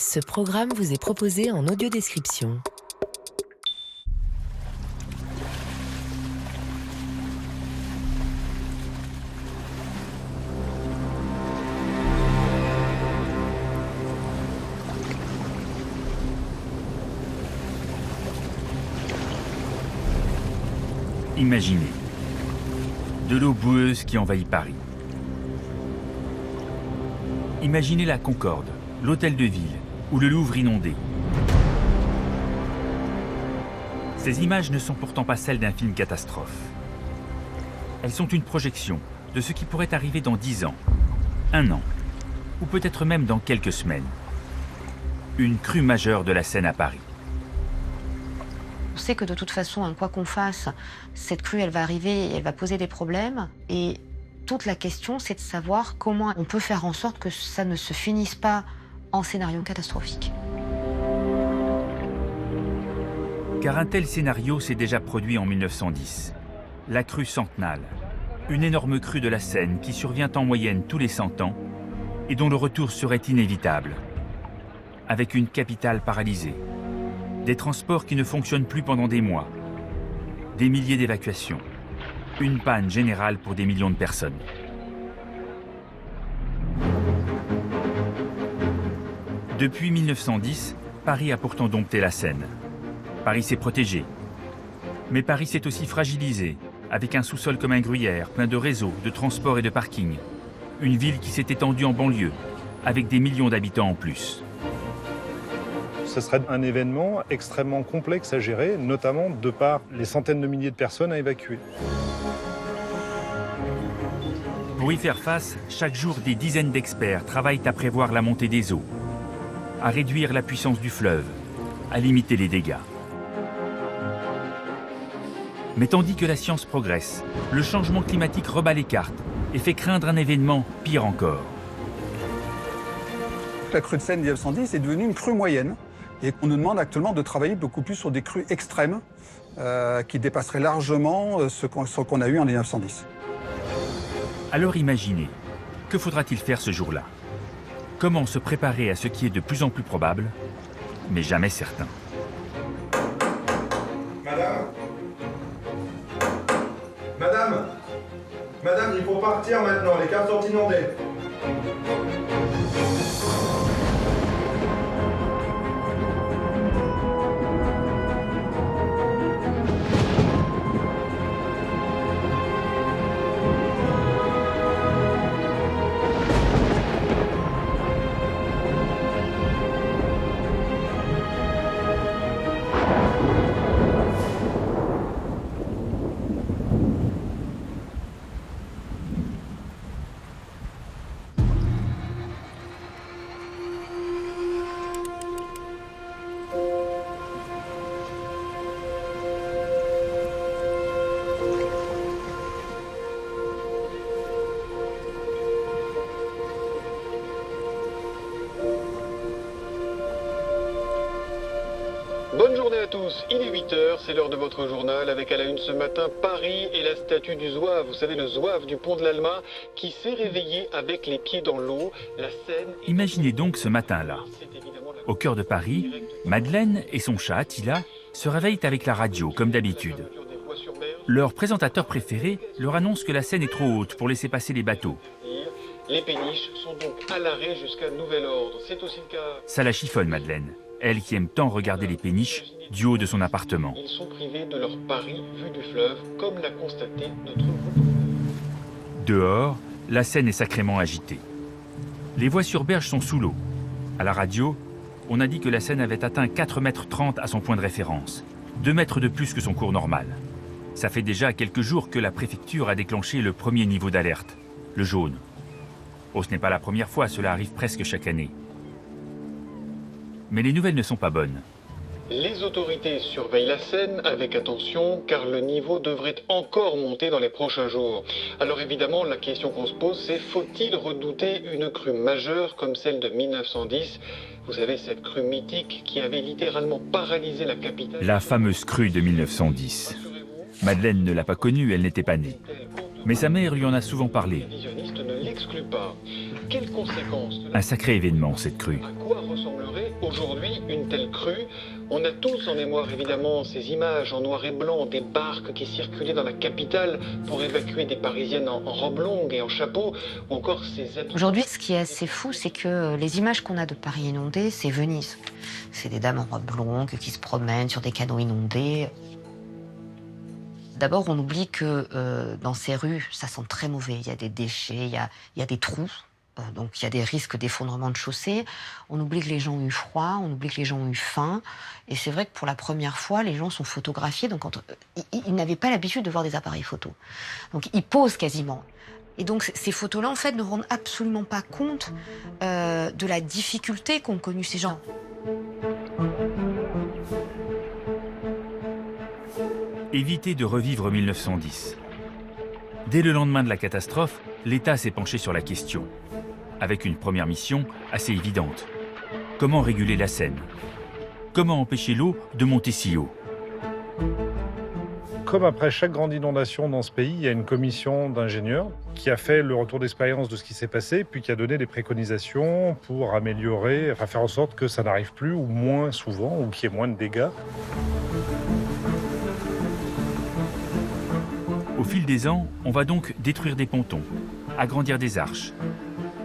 Ce programme vous est proposé en audiodescription. Imaginez, de l'eau boueuse qui envahit Paris. Imaginez la Concorde, l'Hôtel de Ville ou le Louvre inondé. Ces images ne sont pourtant pas celles d'un film catastrophe. Elles sont une projection de ce qui pourrait arriver dans 10 ans, 1 an, ou peut-être même dans quelques semaines. Une crue majeure de la Seine à Paris. On sait que de toute façon, quoi qu'on fasse, cette crue, elle va arriver et elle va poser des problèmes. Et toute la question, c'est de savoir comment on peut faire en sorte que ça ne se finisse pas en scénario catastrophique. Car un tel scénario s'est déjà produit en 1910. La crue centenale, une énorme crue de la Seine qui survient en moyenne tous les 100 ans et dont le retour serait inévitable. Avec une capitale paralysée, des transports qui ne fonctionnent plus pendant des mois, des milliers d'évacuations, une panne générale pour des millions de personnes. Depuis 1910, Paris a pourtant dompté la Seine. Paris s'est protégé. Mais Paris s'est aussi fragilisé, avec un sous-sol comme un gruyère, plein de réseaux, de transports et de parkings. Une ville qui s'est étendue en banlieue, avec des millions d'habitants en plus. Ce serait un événement extrêmement complexe à gérer, notamment de par les centaines de milliers de personnes à évacuer. Pour y faire face, chaque jour, des dizaines d'experts travaillent à prévoir la montée des eaux, à réduire la puissance du fleuve, à limiter les dégâts. Mais tandis que la science progresse, le changement climatique rebat les cartes et fait craindre un événement pire encore. La crue de Seine 1910 est devenue une crue moyenne. Et on nous demande actuellement de travailler beaucoup plus sur des crues extrêmes qui dépasseraient largement ce qu'on a eu en 1910. Alors imaginez, que faudra-t-il faire ce jour-là? Comment se préparer à ce qui est de plus en plus probable, mais jamais certain? Madame? Madame? Madame, il faut partir maintenant, les cars sont inondés. Bonne journée à tous, il est 8h, c'est l'heure de votre journal avec à la une ce matin Paris et la statue du Zouave, vous savez le Zouave du pont de l'Alma qui s'est réveillé avec les pieds dans l'eau, la Seine... Imaginez donc ce matin-là. Au cœur de Paris, Madeleine et son chat Attila se réveillent avec la radio comme d'habitude. Leur présentateur préféré leur annonce que la Seine est trop haute pour laisser passer les bateaux. Les péniches sont donc à l'arrêt jusqu'à nouvel ordre, c'est aussi le cas... Ça la chiffonne Madeleine. Elle qui aime tant regarder les péniches du haut de son appartement. Ils sont privés de leur Paris vue du fleuve, comme l'a constaté notre groupe. Dehors, la Seine est sacrément agitée. Les voies sur berge sont sous l'eau. À la radio, on a dit que la Seine avait atteint 4,30 mètres à son point de référence, 2 mètres de plus que son cours normal. Ça fait déjà quelques jours que la préfecture a déclenché le premier niveau d'alerte, le jaune. Oh, ce n'est pas la première fois, cela arrive presque chaque année. Mais les nouvelles ne sont pas bonnes. Les autorités surveillent la Seine avec attention car le niveau devrait encore monter dans les prochains jours. Alors évidemment, la question qu'on se pose, c'est faut-il redouter une crue majeure comme celle de 1910 ? Vous savez, cette crue mythique qui avait littéralement paralysé la capitale. La fameuse crue de 1910. Madeleine ne l'a pas connue, elle n'était pas née. Mais sa mère lui en a souvent parlé. Les visionnistes ne l'excluent pas. Quelles conséquences ? Un sacré événement, cette crue. À quoi ressemblerait Aujourd'hui, une telle crue, on a tous en mémoire évidemment ces images en noir et blanc des barques qui circulaient dans la capitale pour évacuer des Parisiennes en robe longue et en chapeau, ou encore ces êtres... Aujourd'hui, ce qui est assez fou, c'est que les images qu'on a de Paris inondé, c'est Venise. C'est des dames en robe longue qui se promènent sur des canaux inondés. D'abord, on oublie que dans ces rues, ça sent très mauvais. Il y a des déchets, il y a des trous. Donc il y a des risques d'effondrement de chaussées. On oublie que les gens ont eu froid, on oublie que les gens ont eu faim. Et c'est vrai que pour la première fois, les gens sont photographiés. Donc ils n'avaient pas l'habitude de voir des appareils photo. Donc ils posent quasiment. Et donc ces photos-là, en fait, ne rendent absolument pas compte de la difficulté qu'ont connue ces gens. Éviter de revivre 1910. Dès le lendemain de la catastrophe, l'État s'est penché sur la question, avec une première mission assez évidente. Comment réguler la Seine? Comment empêcher l'eau de monter si haut? Comme après chaque grande inondation dans ce pays, il y a une commission d'ingénieurs qui a fait le retour d'expérience de ce qui s'est passé, puis qui a donné des préconisations pour améliorer, enfin faire en sorte que ça n'arrive plus ou moins souvent, ou qu'il y ait moins de dégâts. Au fil des ans, on va donc détruire des pontons, agrandir des arches,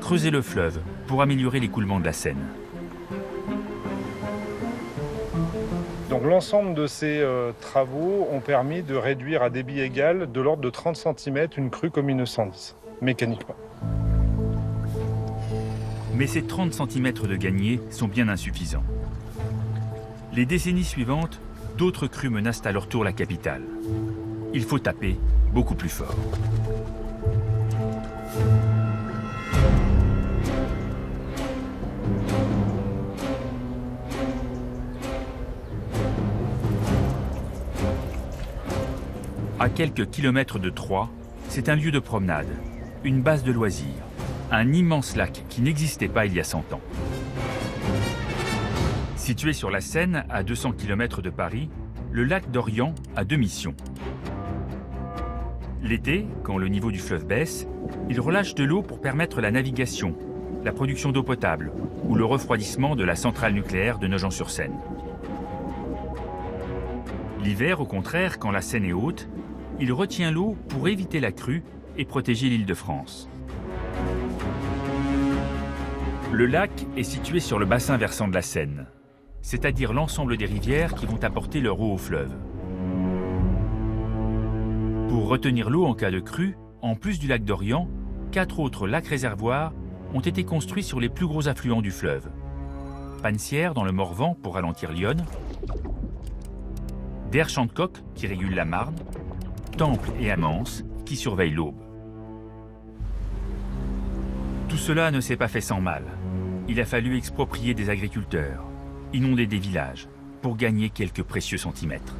creuser le fleuve pour améliorer l'écoulement de la Seine. Donc l'ensemble de ces travaux ont permis de réduire à débit égal de l'ordre de 30 cm une crue comme 1910, mécaniquement. Mais ces 30 cm de gagnés sont bien insuffisants. Les décennies suivantes, d'autres crues menacent à leur tour la capitale. Il faut taper beaucoup plus fort. À quelques kilomètres de Troyes, c'est un lieu de promenade, une base de loisirs, un immense lac qui n'existait pas il y a 100 ans. Situé sur la Seine, à 200 km de Paris, le lac d'Orient a deux missions. L'été, quand le niveau du fleuve baisse, il relâche de l'eau pour permettre la navigation, la production d'eau potable ou le refroidissement de la centrale nucléaire de Nogent-sur-Seine. L'hiver, au contraire, quand la Seine est haute, il retient l'eau pour éviter la crue et protéger l'Île-de-France. Le lac est situé sur le bassin versant de la Seine, c'est-à-dire l'ensemble des rivières qui vont apporter leur eau au fleuve. Pour retenir l'eau en cas de crue, en plus du lac d'Orient, 4 autres lacs-réservoirs ont été construits sur les plus gros affluents du fleuve. Panessières dans le Morvan pour ralentir l'Yonne, Derchancoq qui régule la Marne, Temple et Amance qui surveillent l'Aube. Tout cela ne s'est pas fait sans mal. Il a fallu exproprier des agriculteurs, inonder des villages pour gagner quelques précieux centimètres.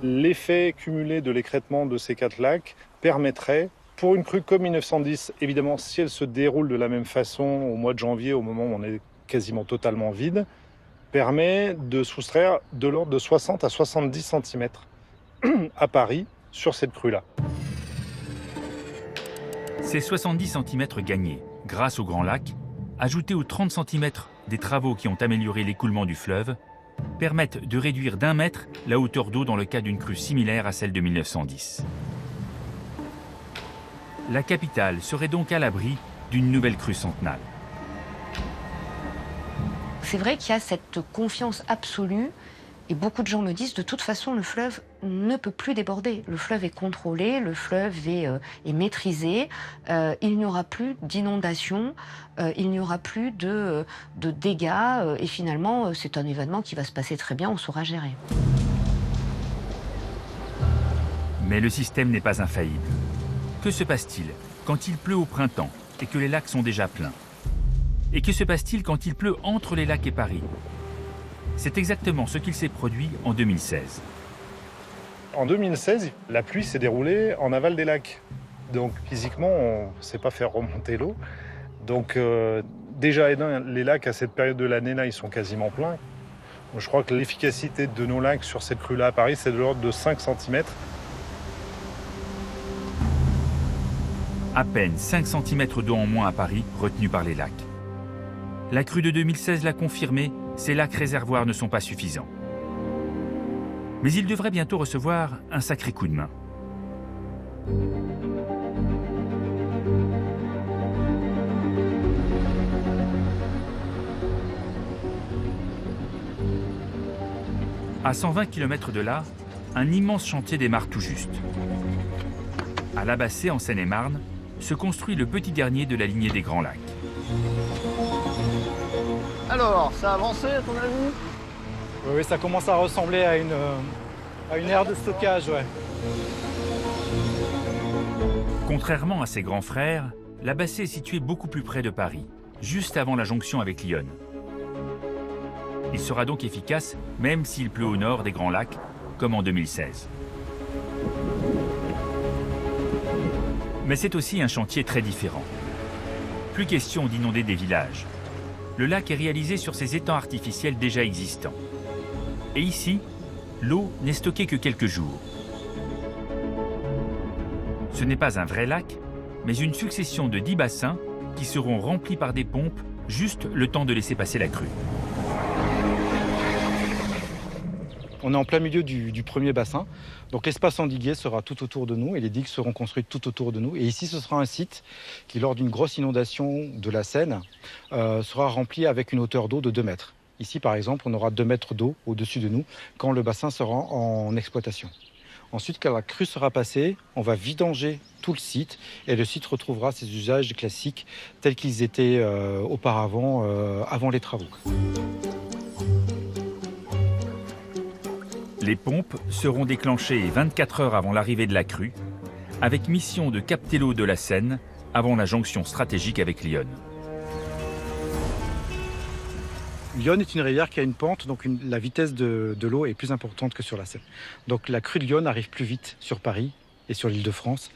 L'effet cumulé de l'écrêtement de ces 4 lacs permettrait, pour une crue comme 1910, évidemment si elle se déroule de la même façon au mois de janvier, au moment où on est quasiment totalement vide, permet de soustraire de l'ordre de 60 à 70 cm à Paris sur cette crue-là. Ces 70 cm gagnés, grâce au Grand Lac, ajoutés aux 30 cm des travaux qui ont amélioré l'écoulement du fleuve, permettent de réduire d'1 mètre la hauteur d'eau dans le cas d'une crue similaire à celle de 1910. La capitale serait donc à l'abri d'une nouvelle crue centennale. C'est vrai qu'il y a cette confiance absolue et beaucoup de gens me disent de toute façon le fleuve ne peut plus déborder. Le fleuve est contrôlé, le fleuve est maîtrisé, il n'y aura plus d'inondations, il n'y aura plus de dégâts et finalement c'est un événement qui va se passer très bien, on saura gérer. Mais le système n'est pas infaillible. Que se passe-t-il quand il pleut au printemps et que les lacs sont déjà pleins? Et que se passe-t-il quand il pleut entre les lacs et Paris? C'est exactement ce qu'il s'est produit en 2016. En 2016, la pluie s'est déroulée en aval des lacs. Donc physiquement, on ne sait pas faire remonter l'eau. Donc déjà, les lacs à cette période de l'année-là, ils sont quasiment pleins. Donc, je crois que l'efficacité de nos lacs sur cette crue-là à Paris, c'est de l'ordre de 5 cm. À peine 5 cm d'eau en moins à Paris, retenue par les lacs. La crue de 2016 l'a confirmé, ces lacs réservoirs ne sont pas suffisants. Mais ils devraient bientôt recevoir un sacré coup de main. À 120 km de là, un immense chantier démarre tout juste. À Labassé, en Seine-et-Marne, se construit le petit dernier de la lignée des Grands Lacs. Alors, ça a avancé à ton avis? Oui, ça commence à ressembler à une aire de stockage, ouais. Contrairement à ses grands frères, Labassé est situé beaucoup plus près de Paris, juste avant la jonction avec l'Yonne. Il sera donc efficace, même s'il pleut au nord des Grands Lacs, comme en 2016. Mais c'est aussi un chantier très différent. Plus question d'inonder des villages. Le lac est réalisé sur ces étangs artificiels déjà existants. Et ici, l'eau n'est stockée que quelques jours. Ce n'est pas un vrai lac, mais une succession de 10 bassins qui seront remplis par des pompes juste le temps de laisser passer la crue. On est en plein milieu du premier bassin, donc l'espace endigué sera tout autour de nous et les digues seront construites tout autour de nous. Et ici, ce sera un site qui, lors d'une grosse inondation de la Seine, sera rempli avec une hauteur d'eau de 2 mètres. Ici, par exemple, on aura 2 mètres d'eau au-dessus de nous quand le bassin sera en exploitation. Ensuite, quand la crue sera passée, on va vidanger tout le site et le site retrouvera ses usages classiques tels qu'ils étaient auparavant, avant les travaux. Les pompes seront déclenchées 24 heures avant l'arrivée de la crue, avec mission de capter l'eau de la Seine avant la jonction stratégique avec l'Yonne. L'Yonne est une rivière qui a une pente, donc la vitesse de l'eau est plus importante que sur la Seine. Donc la crue de l'Yonne arrive plus vite sur Paris et sur l'Île-de-France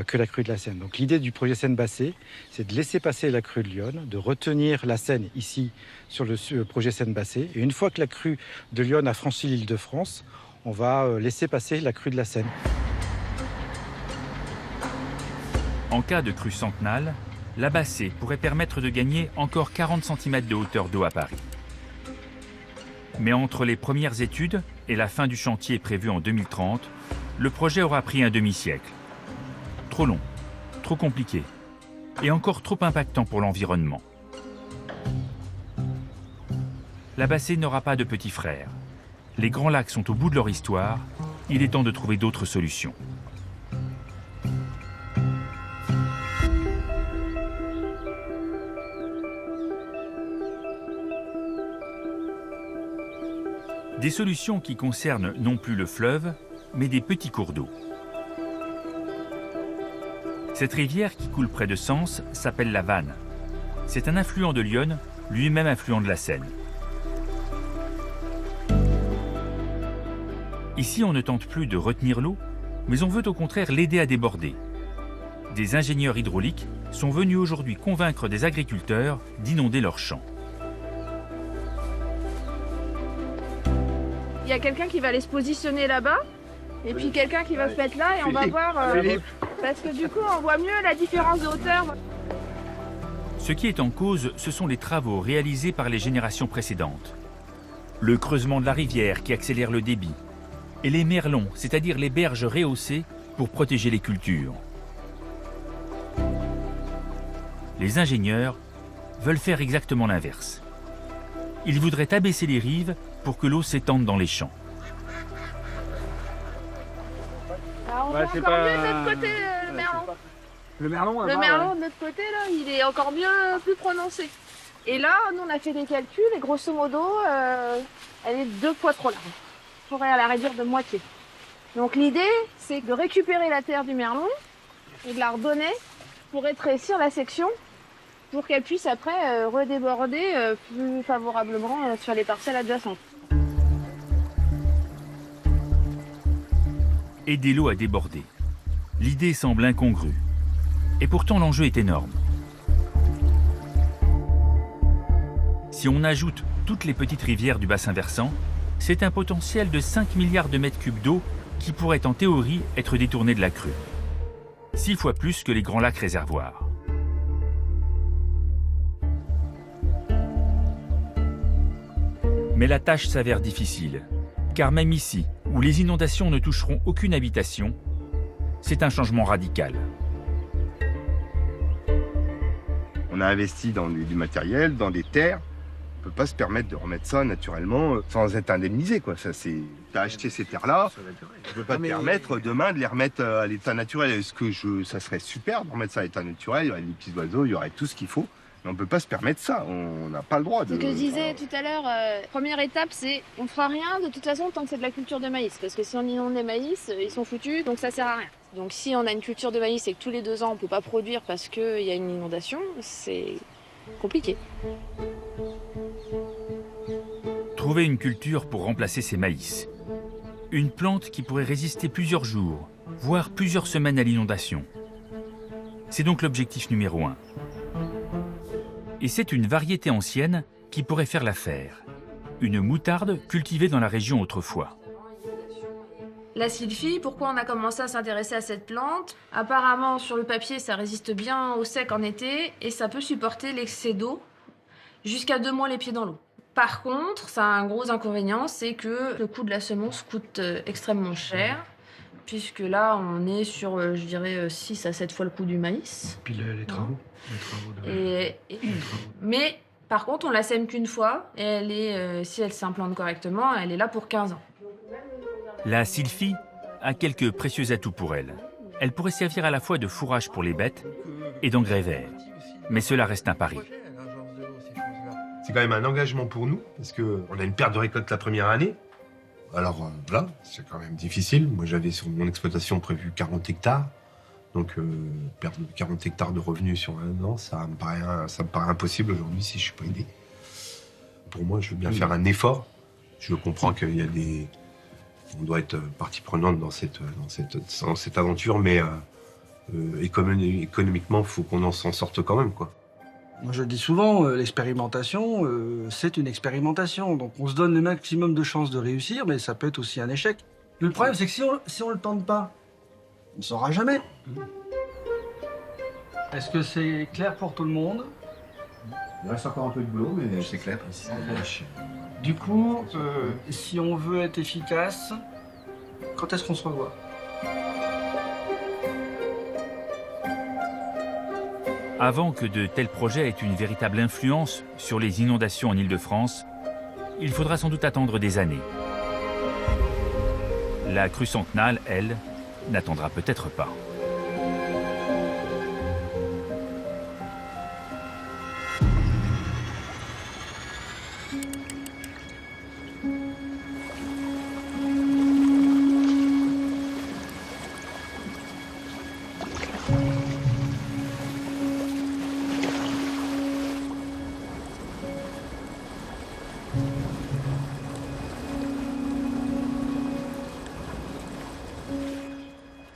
que la crue de la Seine. Donc l'idée du projet Seine-Bassée, c'est de laisser passer la crue de l'Yonne, de retenir la Seine ici sur le projet Seine-Bassée. Et une fois que la crue de l'Yonne a franchi l'Île-de-France, on va laisser passer la crue de la Seine. En cas de crue centenale, la Bassée pourrait permettre de gagner encore 40 cm de hauteur d'eau à Paris. Mais entre les premières études et la fin du chantier prévu en 2030, le projet aura pris un demi-siècle. Trop long, trop compliqué et encore trop impactant pour l'environnement. La Bassée n'aura pas de petits frères. Les Grands Lacs sont au bout de leur histoire. Il est temps de trouver d'autres solutions. Des solutions qui concernent non plus le fleuve, mais des petits cours d'eau. Cette rivière qui coule près de Sens s'appelle la Vanne. C'est un affluent de l'Yonne, lui-même affluent de la Seine. Ici, on ne tente plus de retenir l'eau, mais on veut au contraire l'aider à déborder. Des ingénieurs hydrauliques sont venus aujourd'hui convaincre des agriculteurs d'inonder leurs champs. Il y a quelqu'un qui va aller se positionner là-bas, et puis quelqu'un qui va se mettre là, et on va voir, parce que du coup on voit mieux la différence de hauteur. Ce qui est en cause, ce sont les travaux réalisés par les générations précédentes. Le creusement de la rivière qui accélère le débit, et les merlons, c'est-à-dire les berges rehaussées pour protéger les cultures. Les ingénieurs veulent faire exactement l'inverse. Ils voudraient abaisser les rives pour que l'eau s'étende dans les champs. Alors, on voit encore mieux de l'autre côté le merlon. Le merlon, le merlon de l'autre côté, là, il est encore mieux, plus prononcé. Et là, nous, on a fait des calculs et grosso modo, elle est 2 fois trop large. Il faudrait la réduire de moitié. Donc l'idée, c'est de récupérer la terre du merlon et de la redonner pour rétrécir la section pour qu'elle puisse après redéborder plus favorablement sur les parcelles adjacentes. Aider l'eau à déborder. L'idée semble incongrue. Et pourtant l'enjeu est énorme. Si on ajoute toutes les petites rivières du bassin versant, c'est un potentiel de 5 milliards de mètres cubes d'eau qui pourrait en théorie être détourné de la crue. 6 fois plus que les grands lacs réservoirs. Mais la tâche s'avère difficile, car même ici, où les inondations ne toucheront aucune habitation, c'est un changement radical. On a investi dans du matériel, dans des terres. On ne peut pas se permettre de remettre ça naturellement sans être indemnisé, quoi. Ça, c'est... Tu as acheté ces terres-là, tu ne peux pas te permettre demain de les remettre à l'état naturel. Est-ce que ça serait super de remettre ça à l'état naturel? Il y aurait des petits oiseaux, il y aurait tout ce qu'il faut. Mais on ne peut pas se permettre ça, on n'a pas le droit de... Ce que je disais tout à l'heure, première étape, c'est on ne fera rien de toute façon tant que c'est de la culture de maïs. Parce que si on inonde les maïs, ils sont foutus, donc ça sert à rien. Donc si on a une culture de maïs et que tous les 2 ans on ne peut pas produire parce qu'il y a une inondation, c'est compliqué. Trouver une culture pour remplacer ces maïs. Une plante qui pourrait résister plusieurs jours, voire plusieurs semaines à l'inondation. C'est donc l'objectif numéro 1. Et c'est une variété ancienne qui pourrait faire l'affaire. Une moutarde cultivée dans la région autrefois. La sylphie, pourquoi on a commencé à s'intéresser à cette plante? Apparemment, sur le papier, ça résiste bien au sec en été et ça peut supporter l'excès d'eau jusqu'à 2 mois les pieds dans l'eau. Par contre, ça a un gros inconvénient, c'est que le coût de la semence coûte extrêmement cher, puisque là, on est sur, je dirais, 6 à 7 fois le coût du maïs. Puis les travaux. Mais par contre, on la sème qu'une fois, et elle est, si elle s'implante correctement, elle est là pour 15 ans. La sylphie a quelques précieux atouts pour elle. Elle pourrait servir à la fois de fourrage pour les bêtes et d'engrais verts. Mais cela reste un pari. C'est quand même un engagement pour nous, parce qu'on a une perte de récolte la première année. Alors voilà, c'est quand même difficile. Moi, j'avais sur mon exploitation prévu 40 hectares. Donc, perdre 40 hectares de revenus sur 1 an, ça me paraît impossible aujourd'hui si je ne suis pas aidé. Pour moi, je veux bien faire un effort. Je comprends qu'il y a des... On doit être partie prenante dans cette aventure, mais économiquement, il faut qu'on s'en sorte quand même, quoi. Moi, je dis souvent, l'expérimentation, c'est une expérimentation. Donc, on se donne le maximum de chances de réussir, mais ça peut être aussi un échec. Le problème, c'est que si on le tente pas, on ne saura jamais. Est-ce que c'est clair pour tout le monde? Il reste encore un peu de boulot, mais c'est clair. Du coup, si on veut être efficace, quand est-ce qu'on se revoit? Avant que de tels projets aient une véritable influence sur les inondations en Île-de-France, il faudra sans doute attendre des années. La crue centenale, elle, n'attendra peut-être pas.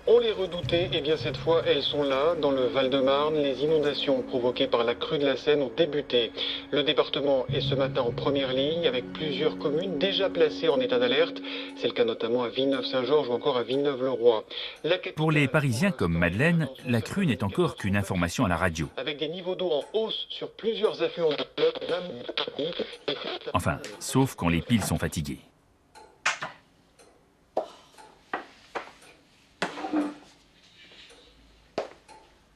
On les redoutait, et bien cette fois, elles sont là. Dans le Val-de-Marne, les inondations provoquées par la crue de la Seine ont débuté. Le département est ce matin en première ligne, avec plusieurs communes déjà placées en état d'alerte. C'est le cas notamment à Villeneuve-Saint-Georges ou encore à Villeneuve-le-Roi. Pour les Parisiens comme Madeleine, la crue n'est encore qu'une information à la radio. Avec des niveaux d'eau en hausse sur plusieurs affluents de fleuve. Enfin, sauf quand les piles sont fatiguées.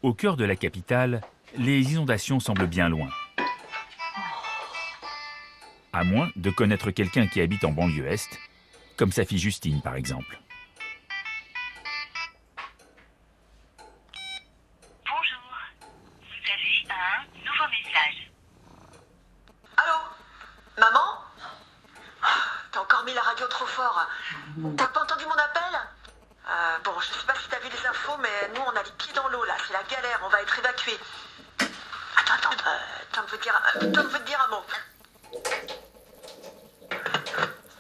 Au cœur de la capitale, les inondations semblent bien loin. À moins de connaître quelqu'un qui habite en banlieue est, comme sa fille Justine par exemple. Bonjour, vous avez un nouveau message. Allô? Maman? T'as encore mis la radio trop fort. T'as pas entendu mon appel? Bon, je sais pas si t'as vu les infos, mais nous, on a les pieds dans l'eau, là. C'est la galère, on va être évacués. Attends, Tom veut te dire un mot.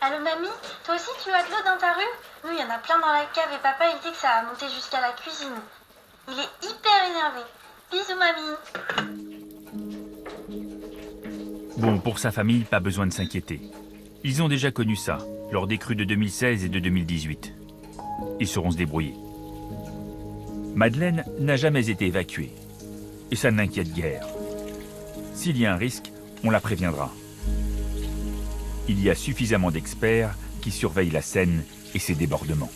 Allô, mamie? Toi aussi, tu as de l'eau dans ta rue? Nous, il y en a plein dans la cave et papa, il dit que ça va monter jusqu'à la cuisine. Il est hyper énervé. Bisous, mamie. Bon, pour sa famille, pas besoin de s'inquiéter. Ils ont déjà connu ça, lors des crues de 2016 et de 2018. Ils sauront se débrouiller. Madeleine n'a jamais été évacuée. Et ça ne l'inquiète guère. S'il y a un risque, on la préviendra. Il y a suffisamment d'experts qui surveillent la Seine et ses débordements.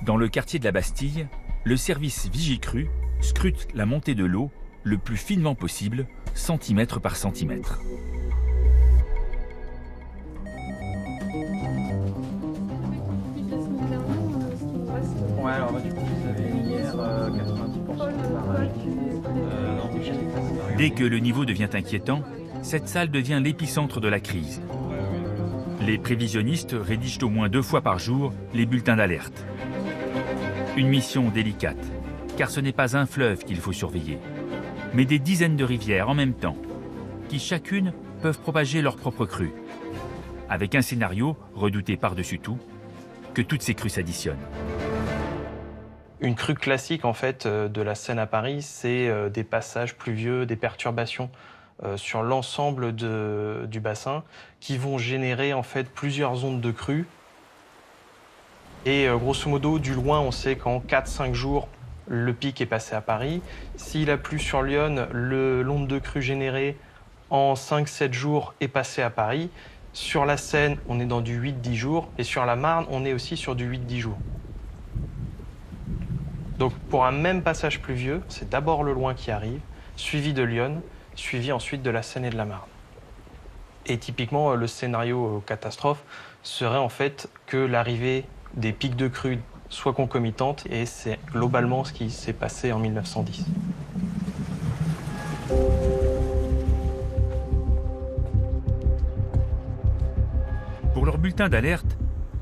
Dans le quartier de la Bastille, le service Vigicru scrute la montée de l'eau le plus finement possible, centimètre par centimètre. Ouais, alors du coup, vous avez hier 90% de barrage. Dès que le niveau devient inquiétant, cette salle devient l'épicentre de la crise. Les prévisionnistes rédigent au moins 2 fois par jour les bulletins d'alerte. Une mission délicate, car ce n'est pas un fleuve qu'il faut surveiller, mais des dizaines de rivières en même temps, qui chacune peuvent propager leur propre crue, avec un scénario redouté par-dessus tout, que toutes ces crues s'additionnent. Une crue classique en fait de la Seine à Paris, c'est des passages pluvieux, des perturbations sur l'ensemble du bassin qui vont générer en fait plusieurs ondes de crue. Et grosso modo, du loin, on sait qu'en 4-5 jours, le pic est passé à Paris. S'il a plu sur Lyon, l'onde de crue générée en 5-7 jours est passée à Paris. Sur la Seine, on est dans du 8-10 jours. Et sur la Marne, on est aussi sur du 8-10 jours. Donc pour un même passage pluvieux, c'est d'abord le loin qui arrive, suivi de Lyon, suivi ensuite de la Seine et de la Marne. Et typiquement, le scénario catastrophe serait en fait que l'arrivée des pics de crue soit concomitante, et c'est globalement ce qui s'est passé en 1910. Pour leur bulletin d'alerte,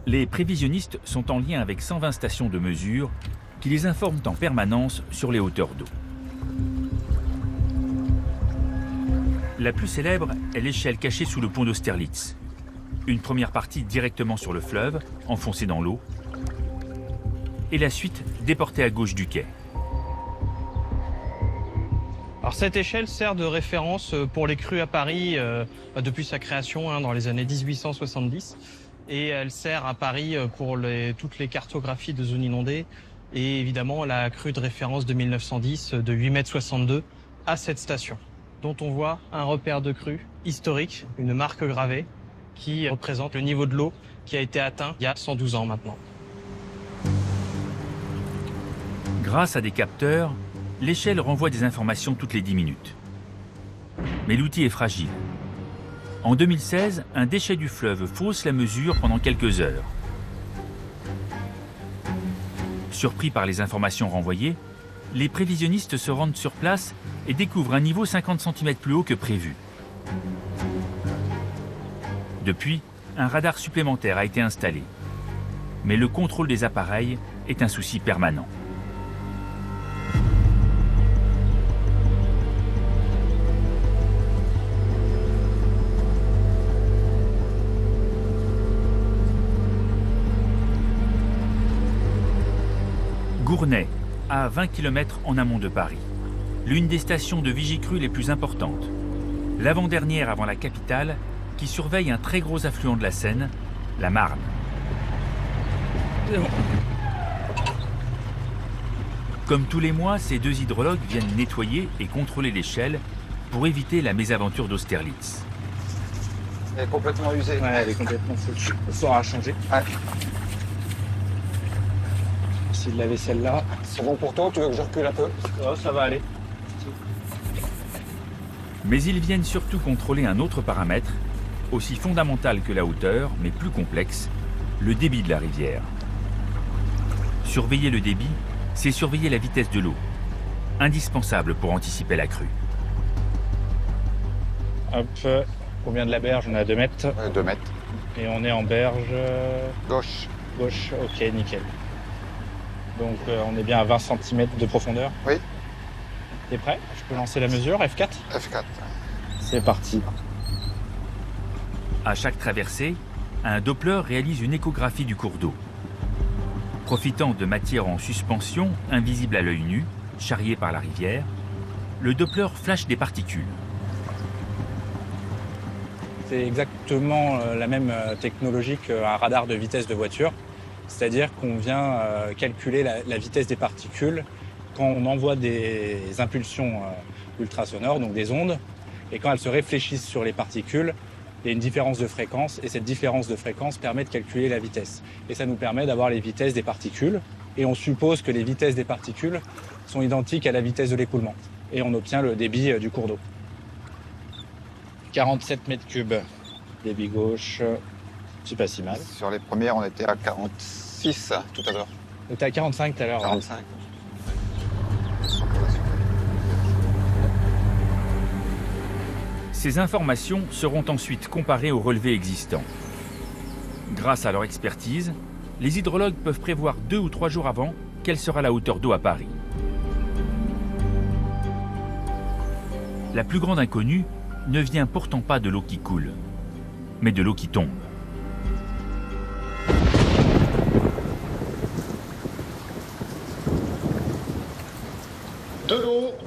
les prévisionnistes sont en lien avec 120 stations de mesure qui les informent en permanence sur les hauteurs d'eau. La plus célèbre est l'échelle cachée sous le pont d'Austerlitz. Une première partie directement sur le fleuve, enfoncée dans l'eau, et la suite déportée à gauche du quai. Alors cette échelle sert de référence pour les crues à Paris depuis sa création dans les années 1870. Et elle sert à Paris pour toutes les cartographies de zones inondées. Et évidemment la crue de référence de 1910 de 8,62 m à cette station, dont on voit un repère de crue historique, une marque gravée, qui représente le niveau de l'eau qui a été atteint il y a 112 ans maintenant. Grâce à des capteurs, l'échelle renvoie des informations toutes les 10 minutes. Mais l'outil est fragile. En 2016, un déchet du fleuve fausse la mesure pendant quelques heures. Surpris par les informations renvoyées, les prévisionnistes se rendent sur place et découvrent un niveau 50 cm plus haut que prévu. Depuis, un radar supplémentaire a été installé. Mais le contrôle des appareils est un souci permanent. Gournay, à 20 km en amont de Paris. L'une des stations de Vigicru les plus importantes. L'avant-dernière avant la capitale, qui surveille un très gros affluent de la Seine, la Marne. Comme tous les mois, ces 2 hydrologues viennent nettoyer et contrôler l'échelle pour éviter la mésaventure d'Austerlitz. Elle est complètement usée. Ouais, elle est complètement foutue. Il faudra changer. Ouais. Merci de laver celle-là. C'est bon pour toi, tu veux que je recule un peu? Oh, ça va aller. Mais ils viennent surtout contrôler un autre paramètre, aussi fondamental que la hauteur, mais plus complexe, le débit de la rivière. Surveiller le débit, c'est surveiller la vitesse de l'eau, indispensable pour anticiper la crue. Hop, combien de la berge? On est à 2 mètres. 2 mètres. Et on est en berge... Gauche. Gauche, ok, nickel. Donc on est bien à 20 cm de profondeur. Oui. T'es prêt? Je peux lancer la mesure, F4? F4. C'est parti. À chaque traversée, un Doppler réalise une échographie du cours d'eau. Profitant de matière en suspension, invisible à l'œil nu, charriée par la rivière, le Doppler flash des particules. C'est exactement la même technologie qu'un radar de vitesse de voiture. C'est-à-dire qu'on vient calculer la vitesse des particules quand on envoie des impulsions ultrasonores, donc des ondes, et quand elles se réfléchissent sur les particules, il y a une différence de fréquence, et cette différence de fréquence permet de calculer la vitesse. Et ça nous permet d'avoir les vitesses des particules, et on suppose que les vitesses des particules sont identiques à la vitesse de l'écoulement. Et on obtient le débit du cours d'eau. 47 mètres cubes, débit gauche, c'est pas si mal. Sur les premières, on était à 46 tout à l'heure. On était à 45 tout à l'heure. 45. Ces informations seront ensuite comparées aux relevés existants. Grâce à leur expertise, les hydrologues peuvent prévoir 2 ou 3 jours avant quelle sera la hauteur d'eau à Paris. La plus grande inconnue ne vient pourtant pas de l'eau qui coule, mais de l'eau qui tombe.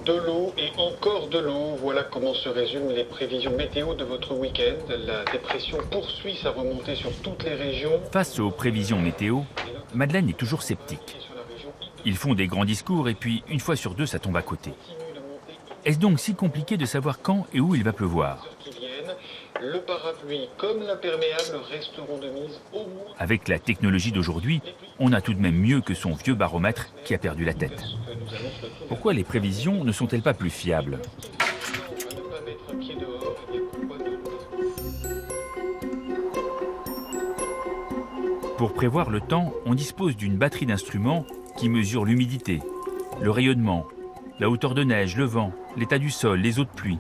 De l'eau et encore de l'eau. Voilà comment se résument les prévisions météo de votre week-end. La dépression poursuit sa remontée sur toutes les régions. Face aux prévisions météo, Madeleine est toujours sceptique. Ils font des grands discours et puis, une fois sur deux, ça tombe à côté. Est-ce donc si compliqué de savoir quand et où il va pleuvoir ? Le parapluie comme l'imperméable resteront de mise au moins. Avec la technologie d'aujourd'hui, on a tout de même mieux que son vieux baromètre qui a perdu la tête. Pourquoi les prévisions ne sont-elles pas plus fiables ? Pour prévoir le temps, on dispose d'une batterie d'instruments qui mesure l'humidité, le rayonnement, la hauteur de neige, le vent, l'état du sol, les eaux de pluie.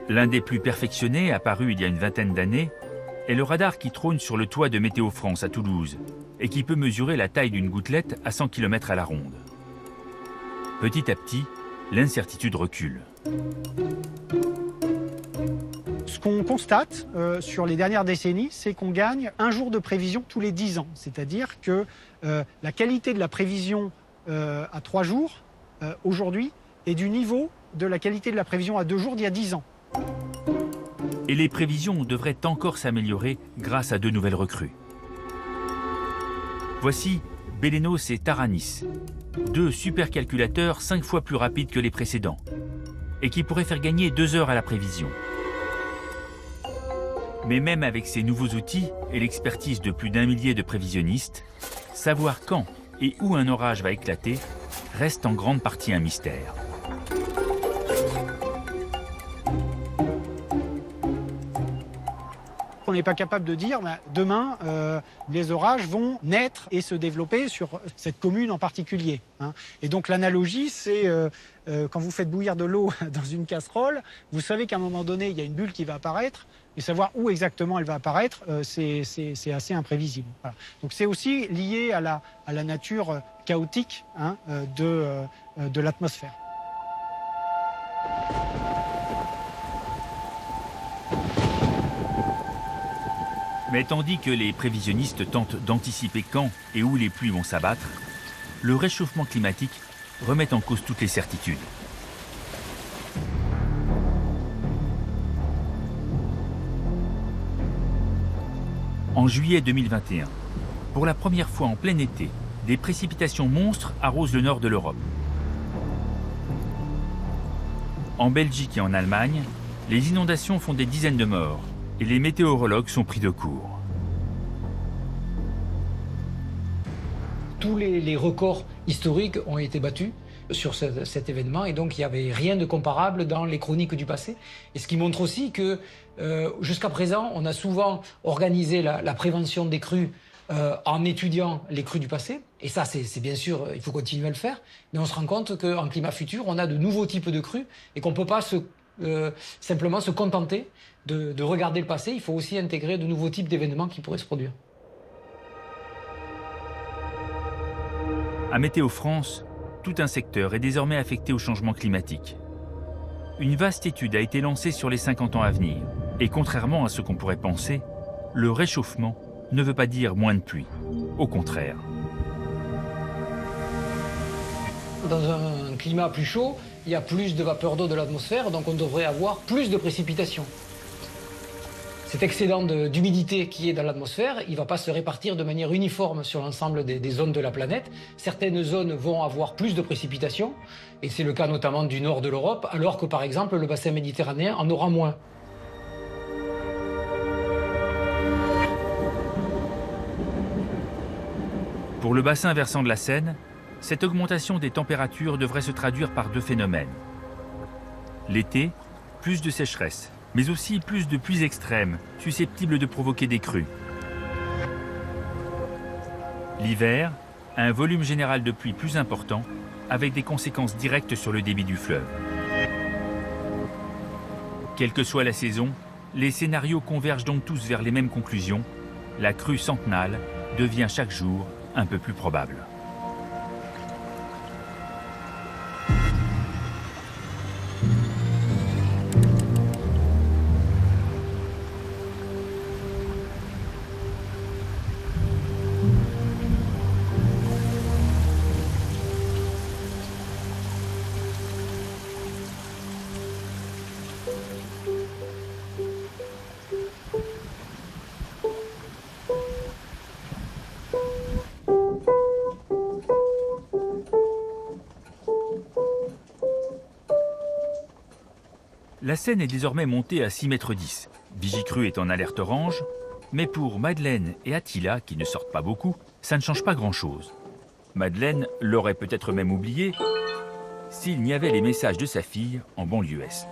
L'un des plus perfectionnés, apparu il y a une vingtaine d'années, est le radar qui trône sur le toit de Météo France à Toulouse et qui peut mesurer la taille d'une gouttelette à 100 km à la ronde. Petit à petit, l'incertitude recule. Ce qu'on constate sur les dernières décennies, c'est qu'on gagne un jour de prévision tous les 10 ans. C'est-à-dire que la qualité de la prévision à 3 jours, aujourd'hui, est du niveau de la qualité de la prévision à 2 jours d'il y a 10 ans. Et les prévisions devraient encore s'améliorer grâce à 2 nouvelles recrues. Voici Belenos et Taranis, 2 supercalculateurs 5 fois plus rapides que les précédents et qui pourraient faire gagner 2 heures à la prévision. Mais même avec ces nouveaux outils et l'expertise de plus d'1 millier de prévisionnistes, savoir quand et où un orage va éclater reste en grande partie un mystère. On n'est pas capable de dire demain les orages vont naître et se développer sur cette commune en particulier. Et donc l'analogie, c'est quand vous faites bouillir de l'eau dans une casserole, vous savez qu'à un moment donné, il y a une bulle qui va apparaître, et savoir où exactement elle va apparaître, c'est assez imprévisible. Voilà. Donc c'est aussi lié à la nature chaotique de l'atmosphère. Mais tandis que les prévisionnistes tentent d'anticiper quand et où les pluies vont s'abattre, le réchauffement climatique remet en cause toutes les certitudes. En juillet 2021, pour la première fois en plein été, des précipitations monstres arrosent le nord de l'Europe. En Belgique et en Allemagne, les inondations font des dizaines de morts et les météorologues sont pris de court. Tous les records historiques ont été battus sur cet événement et donc il n'y avait rien de comparable dans les chroniques du passé. Et ce qui montre aussi que jusqu'à présent, on a souvent organisé la prévention des crues en étudiant les crues du passé. Et ça, c'est bien sûr, il faut continuer à le faire. Mais on se rend compte qu'en climat futur, on a de nouveaux types de crues et qu'on ne peut pas simplement se contenter de regarder le passé. Il faut aussi intégrer de nouveaux types d'événements qui pourraient se produire. À Météo France, tout un secteur est désormais affecté au changement climatique. Une vaste étude a été lancée sur les 50 ans à venir. Et contrairement à ce qu'on pourrait penser, le réchauffement ne veut pas dire moins de pluie. Au contraire. Dans un climat plus chaud, il y a plus de vapeur d'eau de l'atmosphère, donc on devrait avoir plus de précipitations. Cet excédent d'humidité qui est dans l'atmosphère, il ne va pas se répartir de manière uniforme sur l'ensemble des zones de la planète. Certaines zones vont avoir plus de précipitations, et c'est le cas notamment du nord de l'Europe, alors que par exemple le bassin méditerranéen en aura moins. Pour le bassin versant de la Seine, cette augmentation des températures devrait se traduire par 2 phénomènes. L'été, plus de sécheresse, mais aussi plus de pluies extrêmes, susceptibles de provoquer des crues. L'hiver, un volume général de pluie plus important, avec des conséquences directes sur le débit du fleuve. Quelle que soit la saison, les scénarios convergent donc tous vers les mêmes conclusions. La crue centenale devient chaque jour un peu plus probable. La Seine est désormais montée à 6,10 mètres. Vigicru est en alerte orange, mais pour Madeleine et Attila, qui ne sortent pas beaucoup, ça ne change pas grand-chose. Madeleine l'aurait peut-être même oublié s'il n'y avait les messages de sa fille en banlieue est.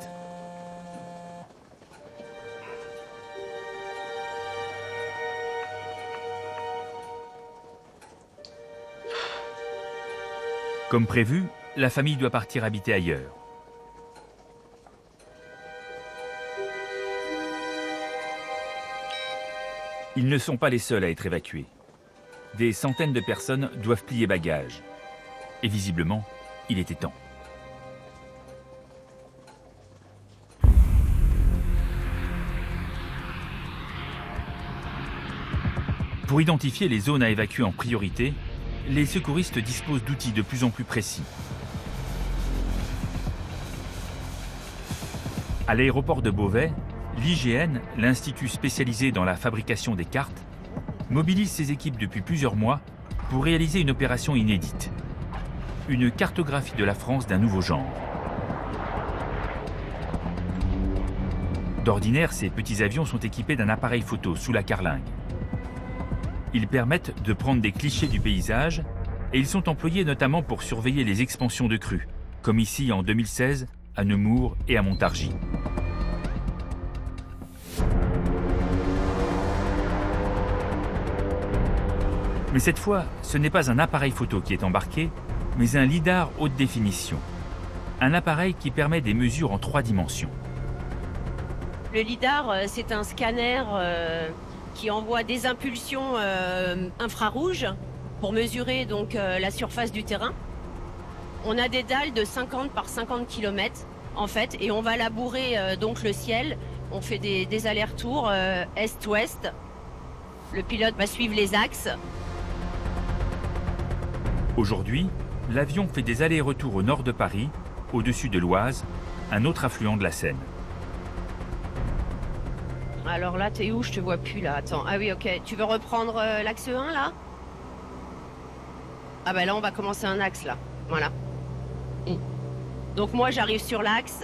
Comme prévu, la famille doit partir habiter ailleurs. Ils ne sont pas les seuls à être évacués. Des centaines de personnes doivent plier bagages. Et visiblement, il était temps. Pour identifier les zones à évacuer en priorité, les secouristes disposent d'outils de plus en plus précis. À l'aéroport de Beauvais, l'IGN, l'institut spécialisé dans la fabrication des cartes, mobilise ses équipes depuis plusieurs mois pour réaliser une opération inédite. Une cartographie de la France d'un nouveau genre. D'ordinaire, ces petits avions sont équipés d'un appareil photo sous la carlingue. Ils permettent de prendre des clichés du paysage et ils sont employés notamment pour surveiller les expansions de crues, comme ici en 2016 à Nemours et à Montargis. Mais cette fois, ce n'est pas un appareil photo qui est embarqué, mais un lidar haute définition. Un appareil qui permet des mesures en 3 dimensions. Le lidar, c'est un scanner qui envoie des impulsions infrarouges pour mesurer donc la surface du terrain. On a des dalles de 50 par 50 km en fait, et on va labourer donc le ciel. On fait des allers-retours est-ouest. Le pilote va suivre les axes. Aujourd'hui, l'avion fait des allers-retours au nord de Paris, au-dessus de l'Oise, un autre affluent de la Seine. Alors là, t'es où? Je te vois plus là. Attends. Ah oui, ok. Tu veux reprendre l'axe 1 là? Ah ben là, on va commencer un axe là. Voilà. Donc moi, j'arrive sur l'axe.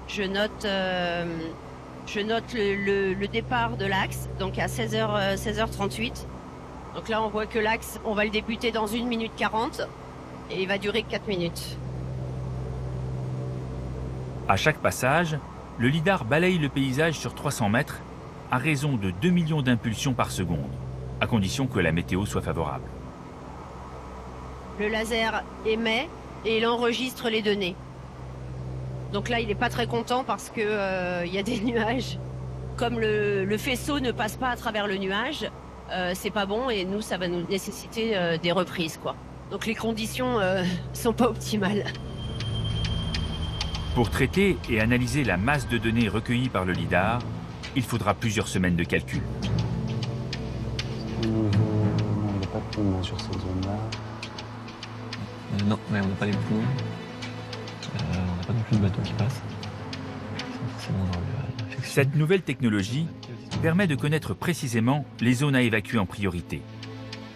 Je note le départ de l'axe, donc à 16h38. Donc là, on voit que l'axe, on va le débuter dans 1 minute 40 et il va durer 4 minutes. À chaque passage, le lidar balaye le paysage sur 300 mètres à raison de 2 millions d'impulsions par seconde, à condition que la météo soit favorable. Le laser émet et il enregistre les données. Donc là, il n'est pas très content parce que y a des nuages. Comme le faisceau ne passe pas à travers le nuage, c'est pas bon et nous, ça va nous nécessiter des reprises, quoi. Donc les conditions sont pas optimales. Pour traiter et analyser la masse de données recueillies par le lidar, il faudra plusieurs semaines de calcul. Il n'y a pas de poumon sur cette zone-là. Non, mais on n'a pas les poumons. plus de bateaux qui passent. Cette nouvelle technologie permet de connaître précisément les zones à évacuer en priorité,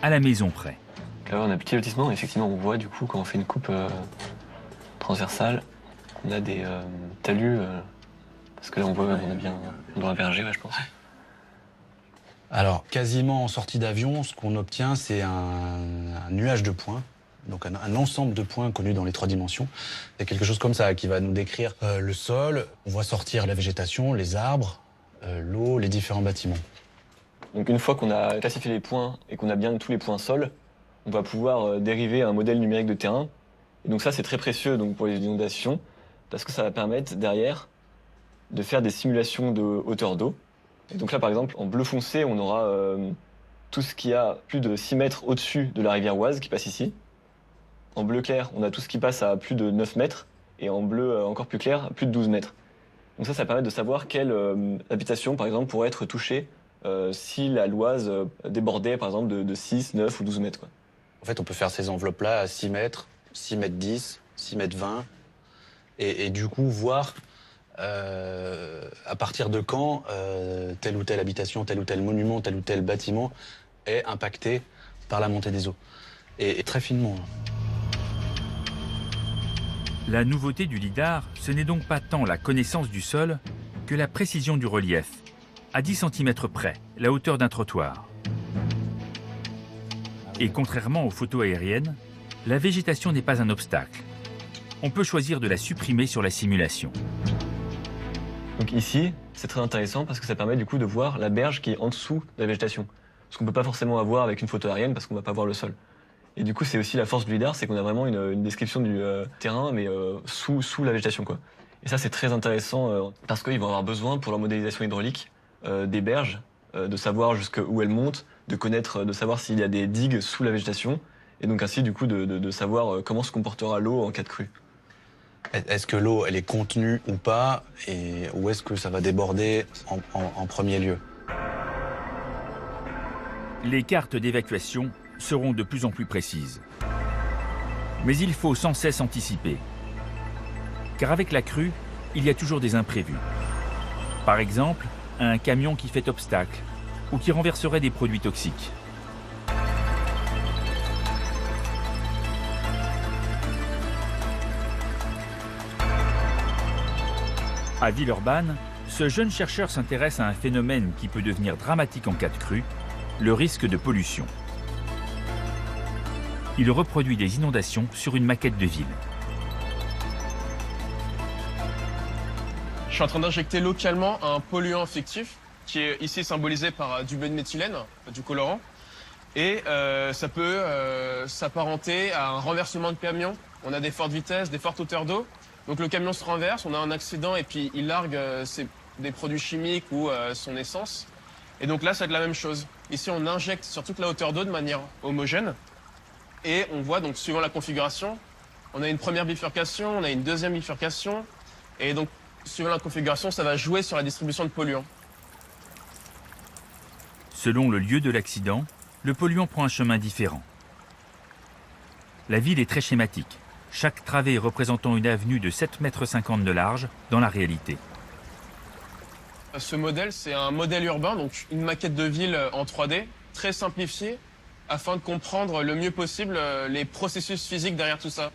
à la maison près. Là, on a un petit lotissement, et effectivement, on voit du coup quand on fait une coupe transversale, on a des talus, parce que là on voit on doit verger, je pense. Alors, quasiment en sortie d'avion, ce qu'on obtient, c'est un nuage de points. Donc un ensemble de points connus dans les 3 dimensions. C'est quelque chose comme ça qui va nous décrire le sol. On voit sortir la végétation, les arbres, l'eau, les différents bâtiments. Donc une fois qu'on a classifié les points et qu'on a bien tous les points sol, on va pouvoir dériver un modèle numérique de terrain. Et donc ça, c'est très précieux donc, pour les inondations, parce que ça va permettre derrière de faire des simulations de hauteur d'eau. Et donc là, par exemple, en bleu foncé, on aura tout ce qui a plus de 6 mètres au-dessus de la rivière Oise qui passe ici. En bleu clair, on a tout ce qui passe à plus de 9 mètres, et en bleu encore plus clair, à plus de 12 mètres. Donc ça permet de savoir quelle habitation, par exemple, pourrait être touchée si la Loise débordait, par exemple, de 6, 9 ou 12 mètres. Quoi. En fait, on peut faire ces enveloppes-là à 6 mètres, 6 mètres 10, 6 mètres 20, et du coup voir à partir de quand telle ou telle habitation, tel ou tel monument, tel ou tel bâtiment est impacté par la montée des eaux. Et très finement. La nouveauté du lidar, ce n'est donc pas tant la connaissance du sol que la précision du relief, à 10 cm près, la hauteur d'un trottoir. Et contrairement aux photos aériennes, la végétation n'est pas un obstacle. On peut choisir de la supprimer sur la simulation. Donc ici, c'est très intéressant parce que ça permet du coup de voir la berge qui est en dessous de la végétation. Ce qu'on ne peut pas forcément avoir avec une photo aérienne parce qu'on ne va pas voir le sol. Et du coup, c'est aussi la force du lidar, c'est qu'on a vraiment une description du terrain, mais sous la végétation, quoi. Et ça, c'est très intéressant parce qu'ils vont avoir besoin, pour leur modélisation hydraulique, des berges, de savoir jusqu'où elles montent, de savoir s'il y a des digues sous la végétation, et donc ainsi, du coup, de savoir comment se comportera l'eau en cas de crue. Est-ce que l'eau, elle est contenue ou pas, ou est-ce que ça va déborder en premier lieu? Les cartes d'évacuation seront de plus en plus précises. Mais il faut sans cesse anticiper. Car avec la crue, il y a toujours des imprévus. Par exemple, un camion qui fait obstacle ou qui renverserait des produits toxiques. À Villeurbanne, ce jeune chercheur s'intéresse à un phénomène qui peut devenir dramatique en cas de crue, le risque de pollution. Il reproduit des inondations sur une maquette de ville. Je suis en train d'injecter localement un polluant fictif qui est ici symbolisé par du benzéthylène, du colorant. Et ça peut s'apparenter à un renversement de camion. On a des fortes vitesses, des fortes hauteurs d'eau. Donc le camion se renverse, on a un accident et puis il largue des produits chimiques ou son essence. Et donc là, c'est de la même chose. Ici, on injecte sur toute la hauteur d'eau de manière homogène. Et on voit, donc, suivant la configuration, on a une première bifurcation, on a une deuxième bifurcation. Et donc, suivant la configuration, ça va jouer sur la distribution de polluants. Selon le lieu de l'accident, le polluant prend un chemin différent. La ville est très schématique, chaque travée représentant une avenue de 7,50 m de large dans la réalité. Ce modèle, c'est un modèle urbain, donc une maquette de ville en 3D, très simplifiée, afin de comprendre le mieux possible les processus physiques derrière tout ça.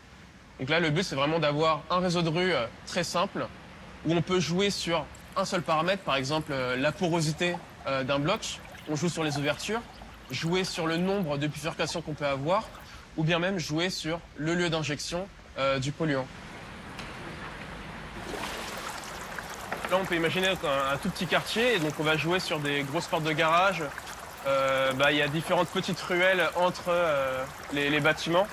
Donc là, le but, c'est vraiment d'avoir un réseau de rues très simple, où on peut jouer sur un seul paramètre, par exemple la porosité d'un bloc. On joue sur les ouvertures, jouer sur le nombre de bifurcations qu'on peut avoir, ou bien même jouer sur le lieu d'injection du polluant. Là, on peut imaginer un tout petit quartier, et donc on va jouer sur des grosses portes de garage. Il y a différentes petites ruelles entre les bâtiments.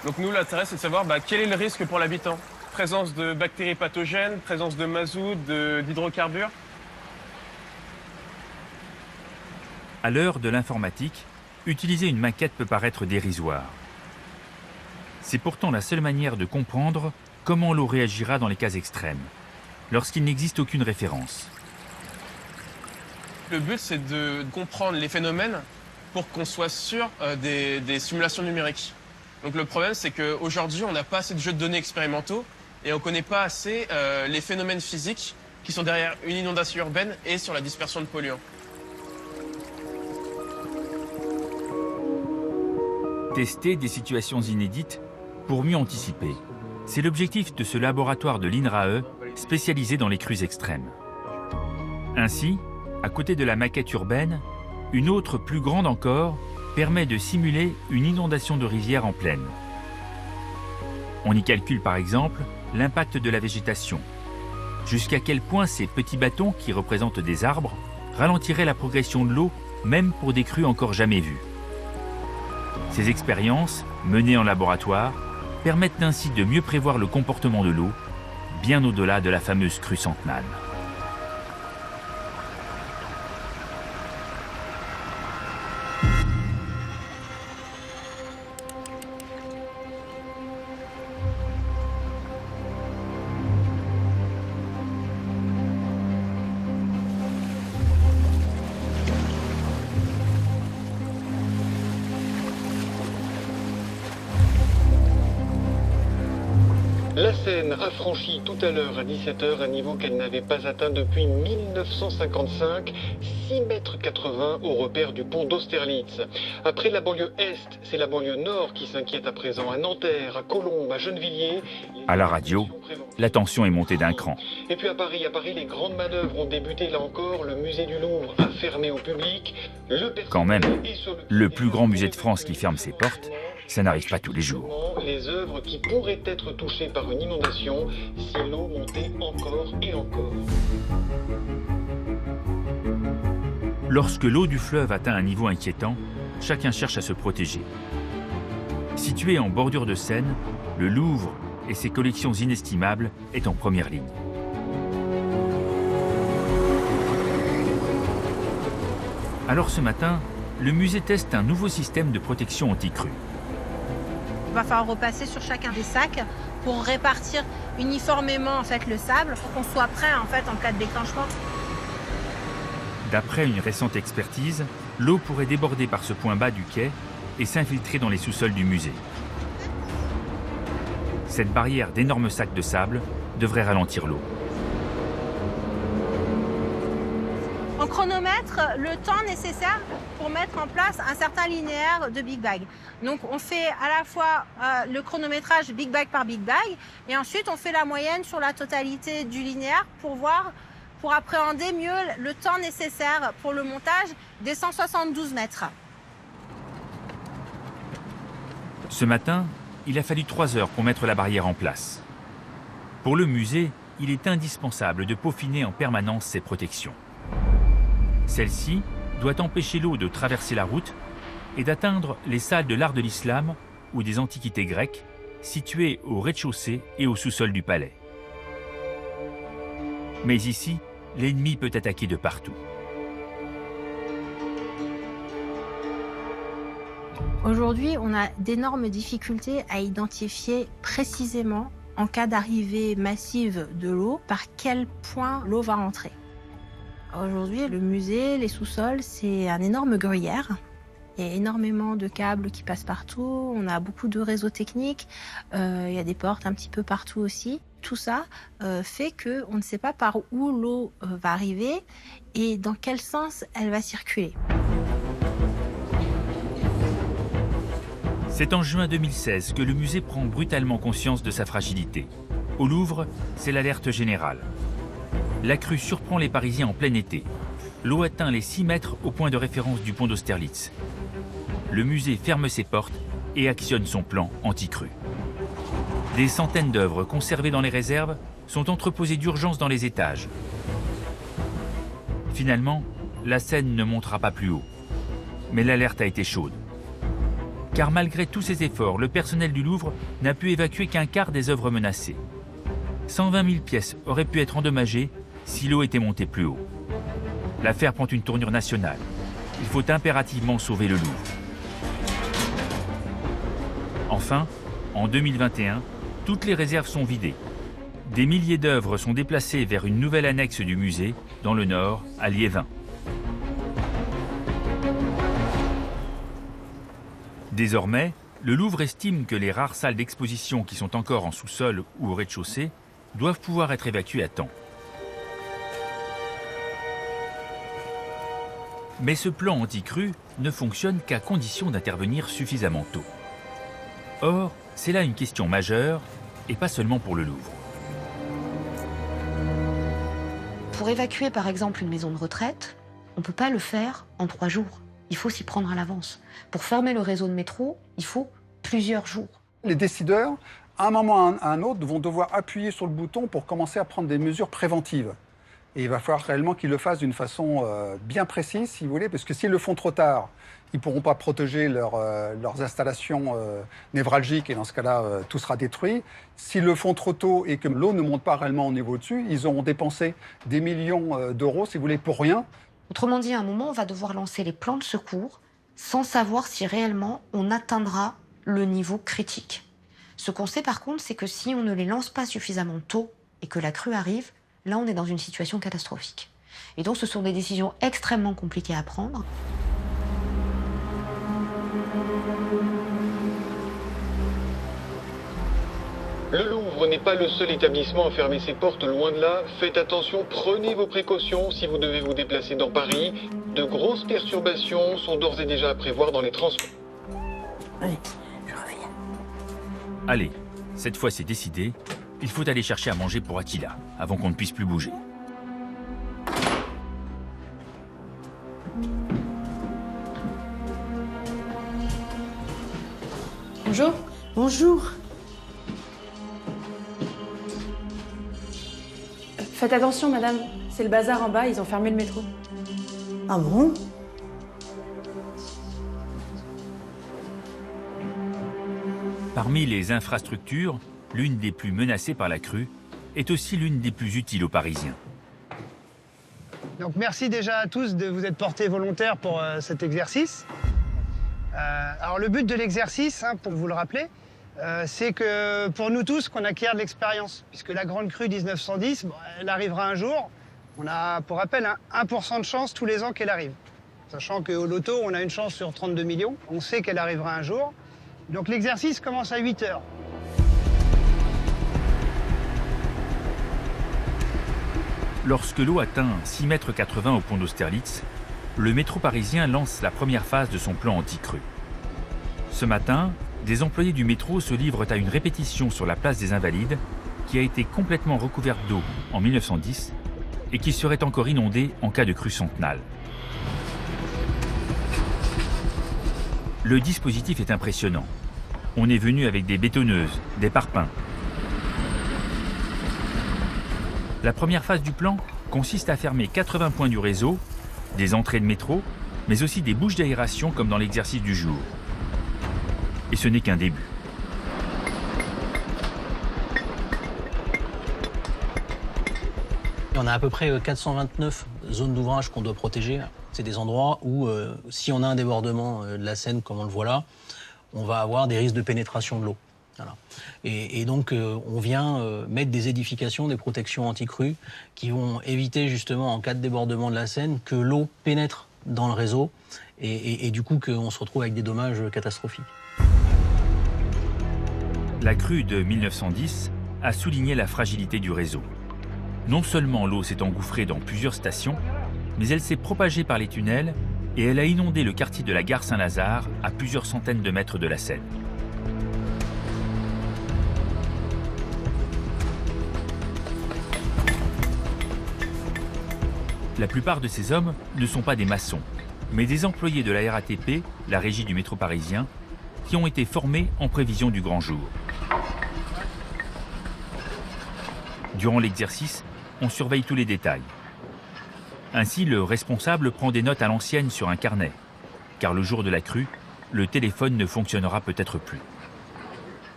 Donc nous, l'intérêt, c'est de savoir quel est le risque pour l'habitant. Présence de bactéries pathogènes, présence de mazout, d'hydrocarbures. À l'heure de l'informatique, utiliser une maquette peut paraître dérisoire. C'est pourtant la seule manière de comprendre comment l'eau réagira dans les cas extrêmes, lorsqu'il n'existe aucune référence. Le but, c'est de comprendre les phénomènes pour qu'on soit sûr des simulations numériques. Donc le problème, c'est qu'aujourd'hui, on n'a pas assez de jeux de données expérimentaux et on ne connaît pas assez les phénomènes physiques qui sont derrière une inondation urbaine et sur la dispersion de polluants. Tester des situations inédites pour mieux anticiper. C'est l'objectif de ce laboratoire de l'INRAE spécialisé dans les crues extrêmes. Ainsi, à côté de la maquette urbaine, une autre plus grande encore permet de simuler une inondation de rivière en plaine. On y calcule par exemple l'impact de la végétation. Jusqu'à quel point ces petits bâtons qui représentent des arbres ralentiraient la progression de l'eau même pour des crues encore jamais vues. Ces expériences, menées en laboratoire, permettent ainsi de mieux prévoir le comportement de l'eau, bien au-delà de la fameuse crue centenale. La Seine a franchi tout à l'heure à 17h un niveau qu'elle n'avait pas atteint depuis 1955, 6,80 m au repère du pont d'Austerlitz. Après la banlieue Est, c'est la banlieue Nord qui s'inquiète à présent, à Nanterre, à Colombes, à Gennevilliers. À la radio, la tension est montée d'un cran. Et puis à Paris, les grandes manœuvres ont débuté là encore. Le musée du Louvre a fermé au public. Quand même, le plus grand musée de France qui ferme ses portes, ça n'arrive pas tous les jours. Les œuvres qui pourraient être touchées par une inondation si l'eau montait encore et encore. Lorsque l'eau du fleuve atteint un niveau inquiétant, chacun cherche à se protéger. Situé en bordure de Seine, le Louvre et ses collections inestimables est en première ligne. Alors ce matin, le musée teste un nouveau système de protection anti-crue. Il va falloir repasser sur chacun des sacs pour répartir uniformément en fait, le sable pour qu'on soit prêt en fait, en cas de déclenchement. D'après une récente expertise, l'eau pourrait déborder par ce point bas du quai et s'infiltrer dans les sous-sols du musée. Cette barrière d'énormes sacs de sable devrait ralentir l'eau. On chronomètre le temps nécessaire pour mettre en place un certain linéaire de Big Bag. Donc on fait à la fois le chronométrage Big Bag par Big Bag et ensuite on fait la moyenne sur la totalité du linéaire pour appréhender mieux le temps nécessaire pour le montage des 172 mètres. Ce matin, il a fallu 3 heures pour mettre la barrière en place. Pour le musée, il est indispensable de peaufiner en permanence ses protections. Celle-ci doit empêcher l'eau de traverser la route et d'atteindre les salles de l'art de l'islam ou des antiquités grecques situées au rez-de-chaussée et au sous-sol du palais. Mais ici, l'ennemi peut attaquer de partout. Aujourd'hui, on a d'énormes difficultés à identifier précisément, en cas d'arrivée massive de l'eau, par quel point l'eau va rentrer. Aujourd'hui, le musée, les sous-sols, c'est un énorme gruyère. Il y a énormément de câbles qui passent partout, on a beaucoup de réseaux techniques, il y a des portes un petit peu partout aussi. Tout ça fait qu'on ne sait pas par où l'eau va arriver et dans quel sens elle va circuler. C'est en juin 2016 que le musée prend brutalement conscience de sa fragilité. Au Louvre, c'est l'alerte générale. La crue surprend les Parisiens en plein été. L'eau atteint les 6 mètres au point de référence du pont d'Austerlitz. Le musée ferme ses portes et actionne son plan anti-crue. Des centaines d'œuvres conservées dans les réserves sont entreposées d'urgence dans les étages. Finalement, la Seine ne montera pas plus haut. Mais l'alerte a été chaude. Car malgré tous ces efforts, le personnel du Louvre n'a pu évacuer qu'un quart des œuvres menacées. 120 000 pièces auraient pu être endommagées si l'eau était montée plus haut. L'affaire prend une tournure nationale. Il faut impérativement sauver le Louvre. Enfin, en 2021, toutes les réserves sont vidées. Des milliers d'œuvres sont déplacées vers une nouvelle annexe du musée, dans le nord, à Liévin. Désormais, le Louvre estime que les rares salles d'exposition qui sont encore en sous-sol ou au rez-de-chaussée doivent pouvoir être évacuées à temps. Mais ce plan anti-crue ne fonctionne qu'à condition d'intervenir suffisamment tôt. Or, c'est là une question majeure, et pas seulement pour le Louvre. Pour évacuer par exemple une maison de retraite, on ne peut pas le faire en 3 jours. Il faut s'y prendre à l'avance. Pour fermer le réseau de métro, il faut plusieurs jours. Les décideurs, à un moment ou à un autre, vont devoir appuyer sur le bouton pour commencer à prendre des mesures préventives. Et il va falloir réellement qu'ils le fassent d'une façon bien précise, si vous voulez, parce que s'ils le font trop tard, ils ne pourront pas protéger leurs installations névralgiques, et dans ce cas-là, tout sera détruit. S'ils le font trop tôt et que l'eau ne monte pas réellement au niveau dessus, ils auront dépensé des millions d'euros, si vous voulez, pour rien. Autrement dit, à un moment, on va devoir lancer les plans de secours sans savoir si réellement on atteindra le niveau critique. Ce qu'on sait par contre, c'est que si on ne les lance pas suffisamment tôt et que la crue arrive, là on est dans une situation catastrophique. Et donc ce sont des décisions extrêmement compliquées à prendre. Le Louvre n'est pas le seul établissement à fermer ses portes, loin de là. Faites attention, prenez vos précautions si vous devez vous déplacer dans Paris. De grosses perturbations sont d'ores et déjà à prévoir dans les transports. Allez, je reviens. Allez, cette fois c'est décidé, il faut aller chercher à manger pour Attila, avant qu'on ne puisse plus bouger. Bonjour. Bonjour. Faites attention, madame. C'est le bazar en bas, ils ont fermé le métro. Ah bon? Parmi les infrastructures, l'une des plus menacées par la crue est aussi l'une des plus utiles aux Parisiens. Donc merci déjà à tous de vous être portés volontaires pour cet exercice. Alors le but de l'exercice, pour vous le rappeler, c'est que pour nous tous qu'on acquiert de l'expérience, puisque la grande crue 1910, elle arrivera un jour. On a, pour rappel, 1% de chance tous les ans qu'elle arrive. Sachant qu'au loto, on a une chance sur 32 millions. On sait qu'elle arrivera un jour. Donc l'exercice commence à 8 heures. Lorsque l'eau atteint 6,80 m au pont d'Austerlitz, le métro parisien lance la première phase de son plan anti-crue. Ce matin, des employés du métro se livrent à une répétition sur la place des Invalides, qui a été complètement recouverte d'eau en 1910 et qui serait encore inondée en cas de crue centenale. Le dispositif est impressionnant. On est venu avec des bétonneuses, des parpaings. La première phase du plan consiste à fermer 80 points du réseau, des entrées de métro, mais aussi des bouches d'aération comme dans l'exercice du jour. Et ce n'est qu'un début. On a à peu près 429 zones d'ouvrage qu'on doit protéger. C'est des endroits où, si on a un débordement de la Seine, comme on le voit là, on va avoir des risques de pénétration de l'eau. Voilà. Et donc, on vient mettre des édifications, des protections anti-crues qui vont éviter justement, en cas de débordement de la Seine, que l'eau pénètre dans le réseau et du coup qu'on se retrouve avec des dommages catastrophiques. La crue de 1910 a souligné la fragilité du réseau. Non seulement l'eau s'est engouffrée dans plusieurs stations, mais elle s'est propagée par les tunnels et elle a inondé le quartier de la gare Saint-Lazare à plusieurs centaines de mètres de la Seine. La plupart de ces hommes ne sont pas des maçons, mais des employés de la RATP, la régie du métro parisien, qui ont été formés en prévision du grand jour. Durant l'exercice, on surveille tous les détails. Ainsi, le responsable prend des notes à l'ancienne sur un carnet, car le jour de la crue, le téléphone ne fonctionnera peut-être plus.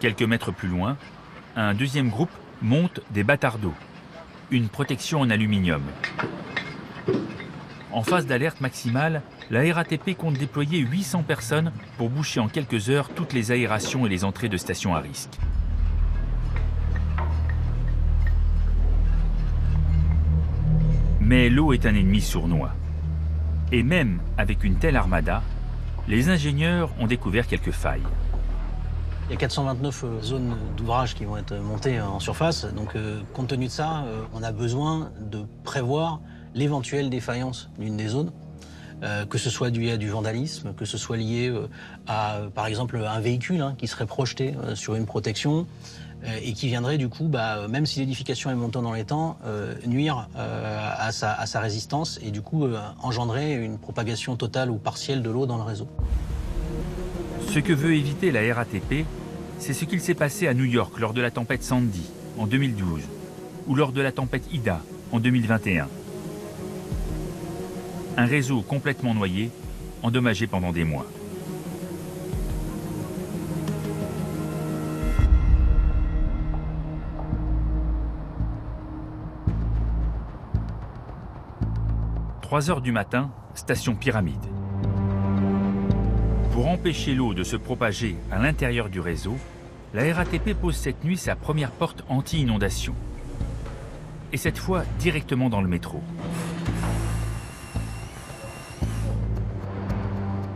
Quelques mètres plus loin, un deuxième groupe monte des bâtards d'eau, une protection en aluminium. En phase d'alerte maximale, la RATP compte déployer 800 personnes pour boucher en quelques heures toutes les aérations et les entrées de stations à risque. Mais l'eau est un ennemi sournois. Et même avec une telle armada, les ingénieurs ont découvert quelques failles. Il y a 429 zones d'ouvrage qui vont être montées en surface. Donc, compte tenu de ça, on a besoin de prévoir l'éventuelle défaillance d'une des zones, que ce soit lié à du vandalisme, que ce soit lié à, par exemple, un véhicule qui serait projeté sur une protection et qui viendrait, du coup, même si l'édification est montée dans les temps, nuire à sa résistance et, du coup, engendrer une propagation totale ou partielle de l'eau dans le réseau. Ce que veut éviter la RATP, c'est ce qu'il s'est passé à New York lors de la tempête Sandy en 2012 ou lors de la tempête Ida en 2021. Un réseau complètement noyé, endommagé pendant des mois. « 3 heures du matin, station Pyramide. Pour empêcher l'eau de se propager à l'intérieur du réseau, la RATP pose cette nuit sa première porte anti-inondation. Et cette fois directement dans le métro.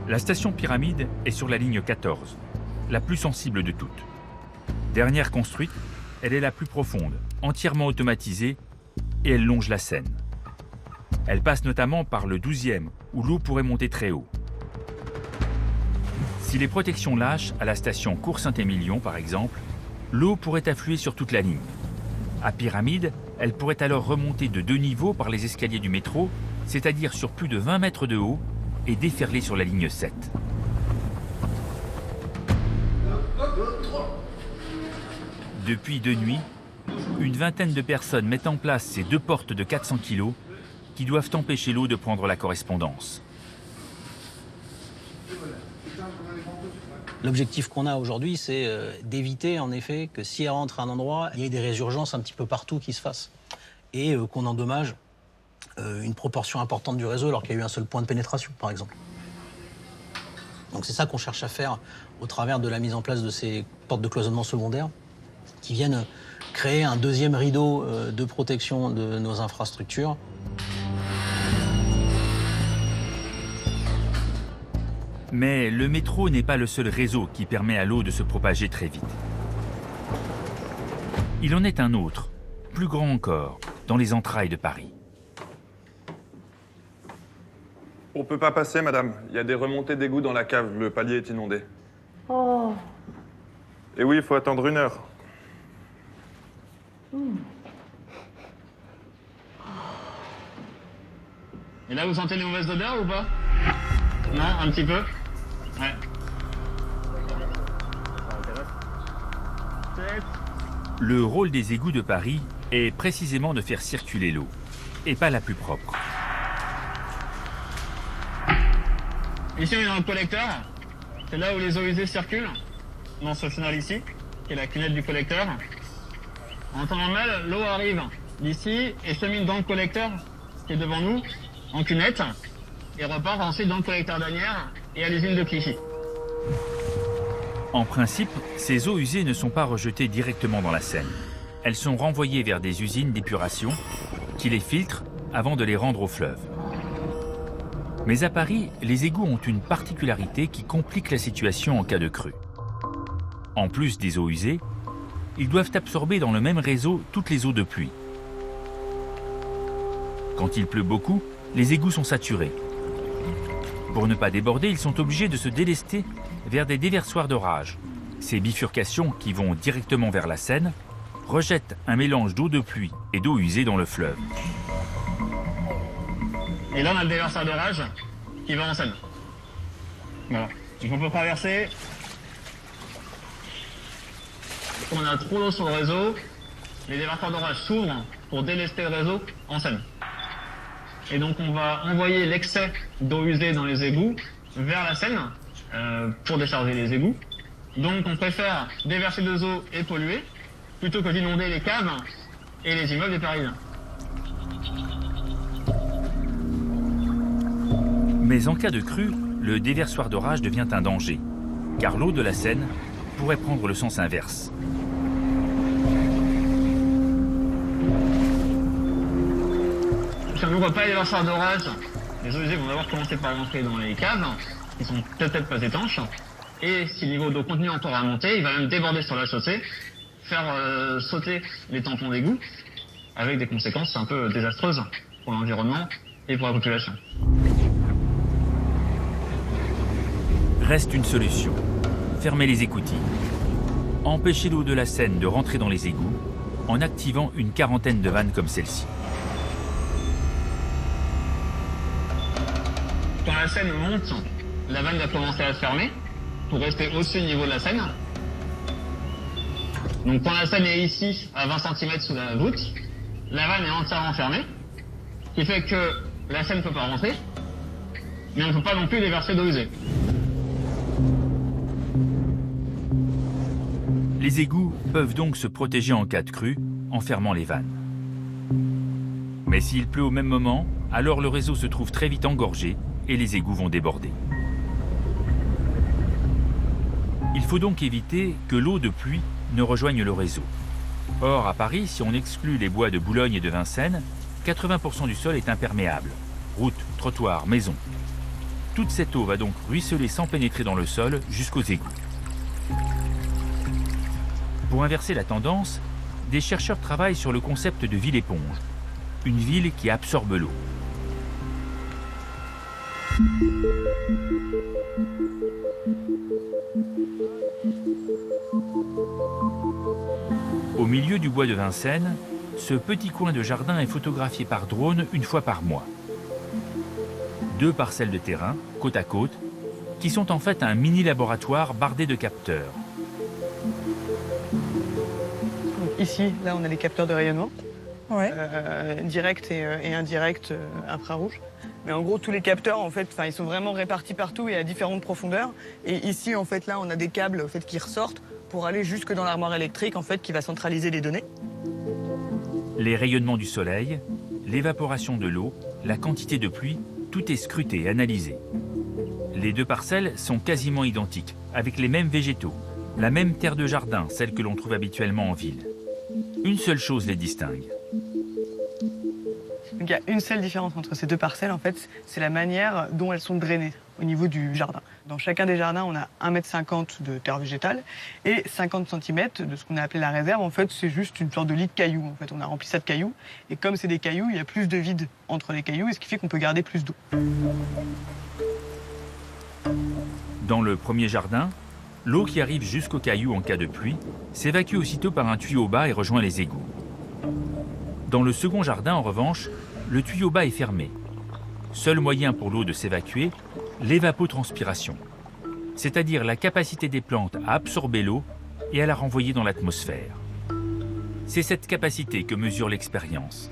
La station Pyramide est sur la ligne 14, la plus sensible de toutes. Dernière construite, elle est la plus profonde, entièrement automatisée, et elle longe la Seine. Elle passe notamment par le 12e, où l'eau pourrait monter très haut. Si les protections lâchent à la station Cours-Saint-Émilion, par exemple, l'eau pourrait affluer sur toute la ligne. À Pyramide, elle pourrait alors remonter de 2 niveaux par les escaliers du métro, c'est-à-dire sur plus de 20 mètres de haut, et déferler sur la ligne 7. Depuis 2 nuits, une vingtaine de personnes mettent en place ces 2 portes de 400 kg qui doivent empêcher l'eau de prendre la correspondance. L'objectif qu'on a aujourd'hui, c'est d'éviter en effet que si elle rentre à un endroit, il y ait des résurgences un petit peu partout qui se fassent et qu'on endommage une proportion importante du réseau alors qu'il y a eu un seul point de pénétration, par exemple. Donc c'est ça qu'on cherche à faire au travers de la mise en place de ces portes de cloisonnement secondaires qui viennent créer un deuxième rideau de protection de nos infrastructures. Mais le métro n'est pas le seul réseau qui permet à l'eau de se propager très vite. Il en est un autre, plus grand encore, dans les entrailles de Paris. On peut pas passer, madame. Il y a des remontées d'égouts dans la cave. Le palier est inondé. Oh. Et oui, il faut attendre 1 heure. Et là, vous sentez les mauvaises odeurs ou pas? Non, un petit peu? Ouais. Le rôle des égouts de Paris est précisément de faire circuler l'eau, et pas la plus propre. Ici, on est dans le collecteur. C'est là où les eaux usées circulent, dans ce chenal ici, qui est la cunette du collecteur. En temps normal, l'eau arrive d'ici et chemine dans le collecteur, qui est devant nous, en cunette, et repart ensuite dans le collecteur d'Asnières et à l'usine de Clichy. En principe, ces eaux usées ne sont pas rejetées directement dans la Seine. Elles sont renvoyées vers des usines d'épuration qui les filtrent avant de les rendre au fleuve. Mais à Paris, les égouts ont une particularité qui complique la situation en cas de crue. En plus des eaux usées, ils doivent absorber dans le même réseau toutes les eaux de pluie. Quand il pleut beaucoup, les égouts sont saturés. Pour ne pas déborder, ils sont obligés de se délester vers des déversoirs d'orage. Ces bifurcations, qui vont directement vers la Seine, rejettent un mélange d'eau de pluie et d'eau usée dans le fleuve. Et là, on a le déversoir d'orage qui va en Seine. Voilà. Donc on peut traverser. On a trop d'eau sur le réseau. Les déversoirs d'orage s'ouvrent pour délester le réseau en Seine. Et donc on va envoyer l'excès d'eau usée dans les égouts vers la Seine pour décharger les égouts. Donc on préfère déverser des eaux et polluer plutôt que d'inonder les caves et les immeubles des Parisiens. Mais en cas de crue, le déversoir d'orage devient un danger, car l'eau de la Seine pourrait prendre le sens inverse. Si on n'ouvre pas les déversoirs d'orage, les eaux usées vont d'abord commencer par rentrer dans les caves, qui sont peut-être pas étanches, Et si le niveau d'eau continue encore à monter, il va même déborder sur la chaussée, faire sauter les tampons d'égout, avec des conséquences un peu désastreuses pour l'environnement et pour la population. Reste une solution. Fermer les écoutilles. Empêcher l'eau de la Seine de rentrer dans les égouts en activant une quarantaine de vannes comme celle-ci. Quand la Seine monte, la vanne va commencer à se fermer pour rester au-dessus du niveau de la Seine. Donc quand la Seine est ici, à 20 cm sous la voûte, la vanne est entièrement fermée, ce qui fait que la Seine ne peut pas rentrer, mais on ne peut pas non plus déverser d'eau usée. Les égouts peuvent donc se protéger en cas de crue en fermant les vannes. Mais s'il pleut au même moment, alors le réseau se trouve très vite engorgé et les égouts vont déborder. Il faut donc éviter que l'eau de pluie ne rejoigne le réseau. Or, à Paris, si on exclut les bois de Boulogne et de Vincennes, 80% du sol est imperméable. Routes, trottoirs, maisons. Toute cette eau va donc ruisseler sans pénétrer dans le sol jusqu'aux égouts. Pour inverser la tendance, des chercheurs travaillent sur le concept de ville-éponge, une ville qui absorbe l'eau. Au milieu du bois de Vincennes, ce petit coin de jardin est photographié par drone une fois par mois. 2 parcelles de terrain, côte à côte, qui sont en fait un mini-laboratoire bardé de capteurs. Ici, là, on a des capteurs de rayonnement, direct et indirect infrarouge. Mais en gros, tous les capteurs, en fait, ils sont vraiment répartis partout et à différentes profondeurs. Et ici, en fait, là, on a des câbles en fait, qui ressortent pour aller jusque dans l'armoire électrique, en fait, qui va centraliser les données. Les rayonnements du soleil, l'évaporation de l'eau, la quantité de pluie, tout est scruté et analysé. Les 2 parcelles sont quasiment identiques, avec les mêmes végétaux, la même terre de jardin, celle que l'on trouve habituellement en ville. Une seule chose les distingue. Donc, il y a une seule différence entre ces 2 parcelles, en fait, c'est la manière dont elles sont drainées au niveau du jardin. Dans chacun des jardins, on a 1,50 m de terre végétale et 50 cm de ce qu'on a appelé la réserve. En fait, c'est juste une sorte de lit de cailloux. En fait, on a rempli ça de cailloux. Et comme c'est des cailloux, il y a plus de vide entre les cailloux, et ce qui fait qu'on peut garder plus d'eau. Dans le premier jardin, l'eau qui arrive jusqu'aux cailloux en cas de pluie s'évacue aussitôt par un tuyau bas et rejoint les égouts. Dans le second jardin, en revanche, le tuyau bas est fermé. Seul moyen pour l'eau de s'évacuer, l'évapotranspiration, c'est-à-dire la capacité des plantes à absorber l'eau et à la renvoyer dans l'atmosphère. C'est cette capacité que mesure l'expérience.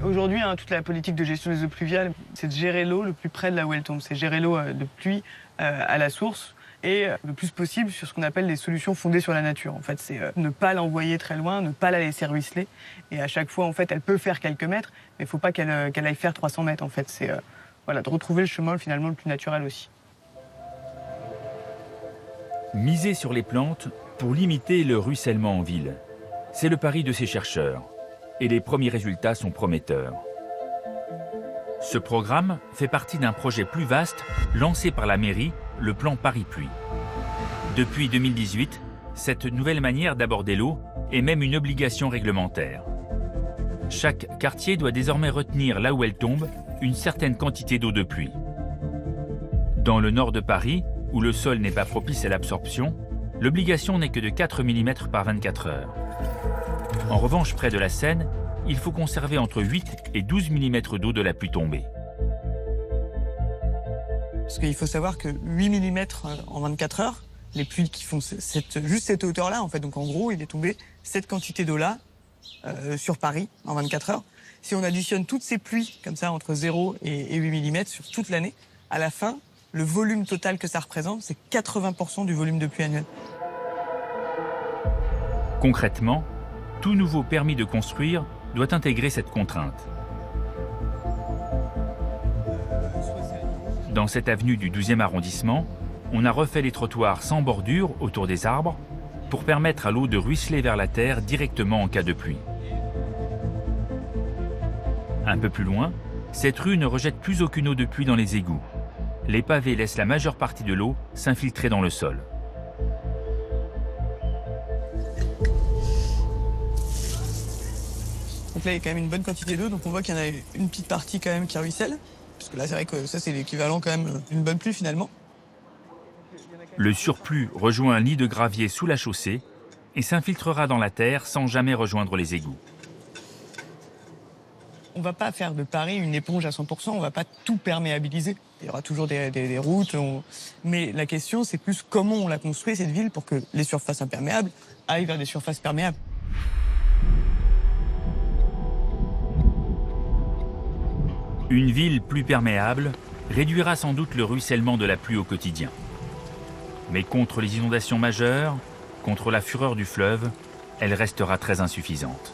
Aujourd'hui, toute la politique de gestion des eaux pluviales, c'est de gérer l'eau le plus près de là où elle tombe. C'est gérer l'eau de pluie à la source et le plus possible sur ce qu'on appelle des solutions fondées sur la nature. En fait, c'est ne pas l'envoyer très loin, ne pas la laisser ruisseler. Et à chaque fois, en fait, elle peut faire quelques mètres, mais il ne faut pas qu'elle aille faire 300 mètres. En fait, c'est de retrouver le chemin finalement le plus naturel aussi. Miser sur les plantes pour limiter le ruissellement en ville, c'est le pari de ces chercheurs. Et les premiers résultats sont prometteurs. Ce programme fait partie d'un projet plus vaste lancé par la mairie, le plan Paris Pluie. Depuis 2018, cette nouvelle manière d'aborder l'eau est même une obligation réglementaire. Chaque quartier doit désormais retenir là où elle tombe une certaine quantité d'eau de pluie. Dans le nord de Paris, où le sol n'est pas propice à l'absorption, l'obligation n'est que de 4 mm par 24 heures. En revanche, près de la Seine, il faut conserver entre 8 et 12 mm d'eau de la pluie tombée. Parce qu'il faut savoir que 8 mm en 24 heures, les pluies qui font juste cette hauteur-là, en fait, donc en gros, il est tombé cette quantité d'eau-là sur Paris en 24 heures. Si on additionne toutes ces pluies, comme ça, entre 0 et 8 mm sur toute l'année, à la fin, le volume total que ça représente, c'est 80% du volume de pluie annuel. Concrètement, tout nouveau permis de construire doit intégrer cette contrainte. Dans cette avenue du 12e arrondissement, on a refait les trottoirs sans bordure autour des arbres pour permettre à l'eau de ruisseler vers la terre directement en cas de pluie. Un peu plus loin, cette rue ne rejette plus aucune eau de pluie dans les égouts. les pavés laissent la majeure partie de l'eau s'infiltrer dans le sol. Donc là, il y a quand même une bonne quantité d'eau, donc on voit qu'il y en a une petite partie quand même qui ruisselle. Parce que là, c'est vrai que ça, c'est l'équivalent quand même d'une bonne pluie finalement. Le surplus rejoint un lit de gravier sous la chaussée et s'infiltrera dans la terre sans jamais rejoindre les égouts. On ne va pas faire de Paris une éponge à 100%, on ne va pas tout perméabiliser. Il y aura toujours des routes, mais la question, c'est plus comment on l'a construit, cette ville, pour que les surfaces imperméables aillent vers des surfaces perméables. Une ville plus perméable réduira sans doute le ruissellement de la pluie au quotidien. Mais contre les inondations majeures, contre la fureur du fleuve, elle restera très insuffisante.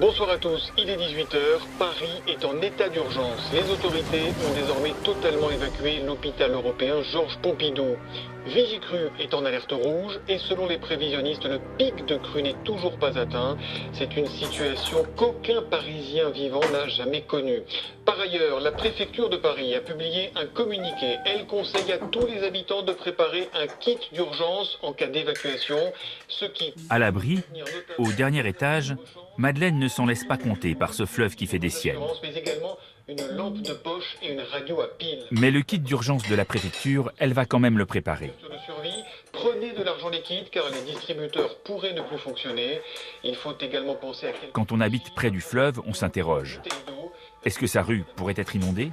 Bonsoir à tous, il est 18h, Paris est en état d'urgence. Les autorités ont désormais totalement évacué l'hôpital européen Georges Pompidou. Vigicru est en alerte rouge et selon les prévisionnistes, le pic de crue n'est toujours pas atteint. C'est une situation qu'aucun Parisien vivant n'a jamais connue. Par ailleurs, la préfecture de Paris a publié un communiqué. Elle conseille à tous les habitants de préparer un kit d'urgence en cas d'évacuation, ce qui... À l'abri, au dernier étage, Madeleine ne s'en laisse pas compter par ce fleuve qui fait des siennes. Mais également une lampe de poche et une radio à pile. Mais le kit d'urgence de la préfecture, elle va quand même le préparer. De survie, prenez de l'argent liquide car les distributeurs pourraient ne plus fonctionner. Il faut également penser à... Quand on habite près du fleuve, on s'interroge. Est-ce que sa rue pourrait être inondée?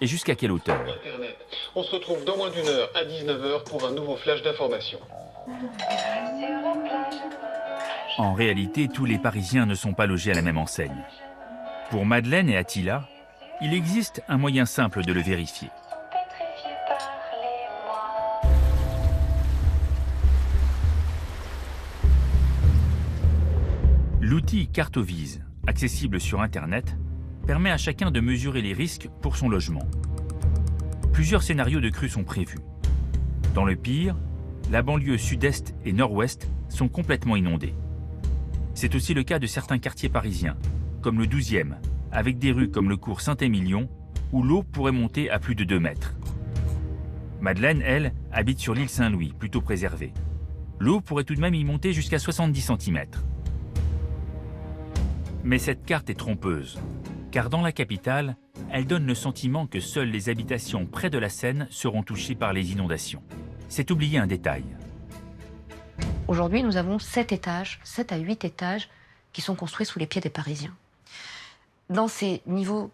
Et jusqu'à quelle hauteur? Internet. On se retrouve dans moins d'une heure à 19h pour un nouveau flash d'information. En réalité, tous les Parisiens ne sont pas logés à la même enseigne. Pour Madeleine et Attila, il existe un moyen simple de le vérifier. L'outil Cartovise, accessible sur Internet, permet à chacun de mesurer les risques pour son logement. Plusieurs scénarios de crue sont prévus. Dans le pire, la banlieue sud-est et nord-ouest sont complètement inondées. C'est aussi le cas de certains quartiers parisiens, comme le 12e, avec des rues comme le cours Saint-Émilion, où l'eau pourrait monter à plus de 2 mètres. Madeleine, elle, habite sur l'île Saint-Louis, plutôt préservée. L'eau pourrait tout de même y monter jusqu'à 70 cm. Mais cette carte est trompeuse, car dans la capitale, elle donne le sentiment que seules les habitations près de la Seine seront touchées par les inondations. C'est oublier un détail. Aujourd'hui, nous avons 7 à 8 étages qui sont construits sous les pieds des Parisiens. Dans ces niveaux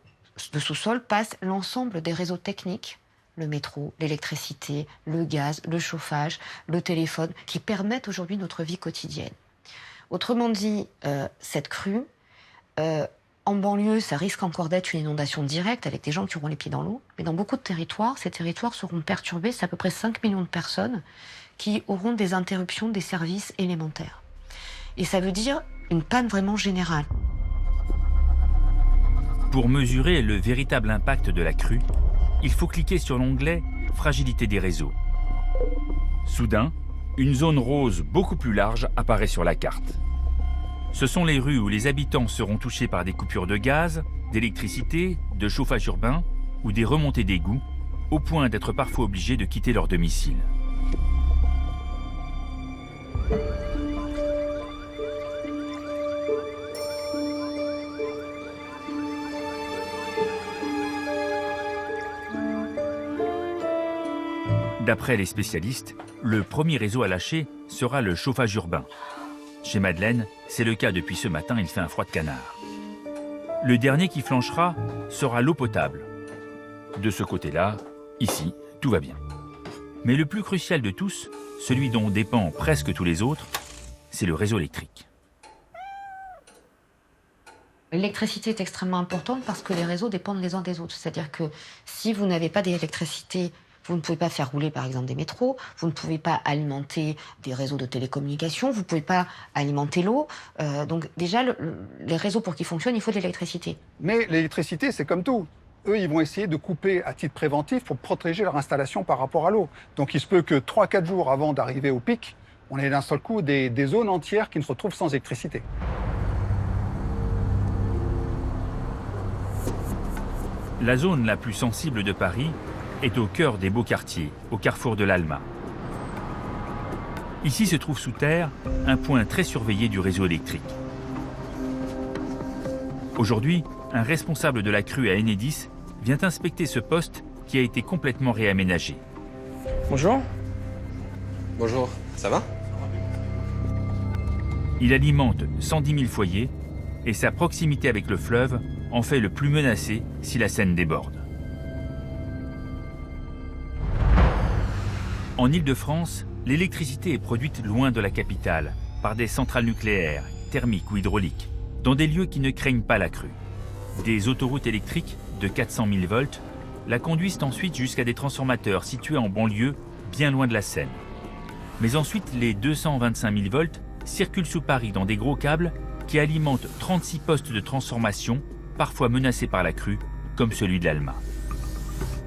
de sous-sol passe l'ensemble des réseaux techniques, le métro, l'électricité, le gaz, le chauffage, le téléphone, qui permettent aujourd'hui notre vie quotidienne. Autrement dit, cette crue, en banlieue, ça risque encore d'être une inondation directe avec des gens qui auront les pieds dans l'eau. Mais dans beaucoup de territoires, ces territoires seront perturbés. C'est à peu près 5 millions de personnes qui auront des interruptions des services élémentaires. Et ça veut dire une panne vraiment générale. Pour mesurer le véritable impact de la crue, il faut cliquer sur l'onglet « Fragilité des réseaux ». Soudain, une zone rose beaucoup plus large apparaît sur la carte. Ce sont les rues où les habitants seront touchés par des coupures de gaz, d'électricité, de chauffage urbain ou des remontées d'égouts, au point d'être parfois obligés de quitter leur domicile. D'après les spécialistes, le premier réseau à lâcher sera le chauffage urbain. Chez Madeleine, c'est le cas depuis ce matin, il fait un froid de canard. Le dernier qui flanchera sera l'eau potable. De ce côté-là, ici, tout va bien. Mais le plus crucial de tous, celui dont dépend presque tous les autres, c'est le réseau électrique. L'électricité est extrêmement importante parce que les réseaux dépendent les uns des autres. C'est-à-dire que si vous n'avez pas d'électricité, vous ne pouvez pas faire rouler par exemple des métros, vous ne pouvez pas alimenter des réseaux de télécommunications, vous ne pouvez pas alimenter l'eau. Donc déjà, les réseaux pour qu'ils fonctionnent, il faut de l'électricité. Mais l'électricité, c'est comme tout. Eux, ils vont essayer de couper à titre préventif pour protéger leur installation par rapport à l'eau. Donc il se peut que 3-4 jours avant d'arriver au pic, on ait d'un seul coup des zones entières qui se retrouvent sans électricité. La zone la plus sensible de Paris est au cœur des beaux quartiers, au carrefour de l'Alma. Ici se trouve sous terre un point très surveillé du réseau électrique. Aujourd'hui, un responsable de la crue à Enedis vient inspecter ce poste qui a été complètement réaménagé. Bonjour. Bonjour, ça va? Il alimente 110 000 foyers et sa proximité avec le fleuve en fait le plus menacé si la Seine déborde. En Île-de-France, l'électricité est produite loin de la capitale, par des centrales nucléaires, thermiques ou hydrauliques, dans des lieux qui ne craignent pas la crue. Des autoroutes électriques de 400 000 volts la conduisent ensuite jusqu'à des transformateurs situés en banlieue, bien loin de la Seine. Mais ensuite, les 225 000 volts circulent sous Paris dans des gros câbles qui alimentent 36 postes de transformation, parfois menacés par la crue, comme celui de l'Alma.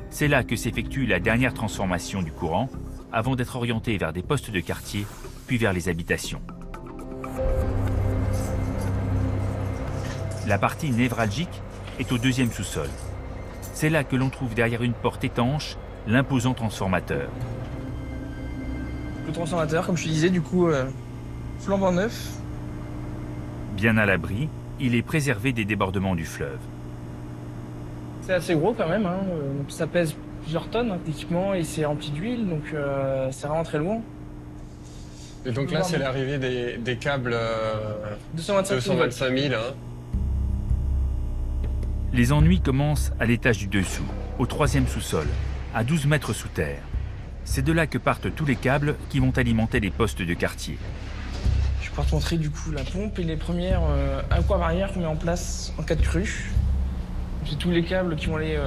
C'est là que s'effectue la dernière transformation du courant, avant d'être orienté vers des postes de quartier, puis vers les habitations. La partie névralgique est au deuxième sous-sol. C'est là que l'on trouve derrière une porte étanche l'imposant transformateur. Le transformateur, comme je te disais, du coup, flambant neuf. Bien à l'abri, il est préservé des débordements du fleuve. C'est assez gros quand même, hein. Ça pèse plusieurs tonnes d'équipement et c'est rempli d'huile, donc c'est vraiment très lourd. Et donc là, c'est l'arrivée des câbles 225 000. Hein. Les ennuis commencent à l'étage du dessous, au troisième sous-sol, à 12 mètres sous terre. C'est de là que partent tous les câbles qui vont alimenter les postes de quartier. Je peux te montrer du coup la pompe et les premières aquabarrières qu'on met en place en cas de crue. C'est tous les câbles qui vont aller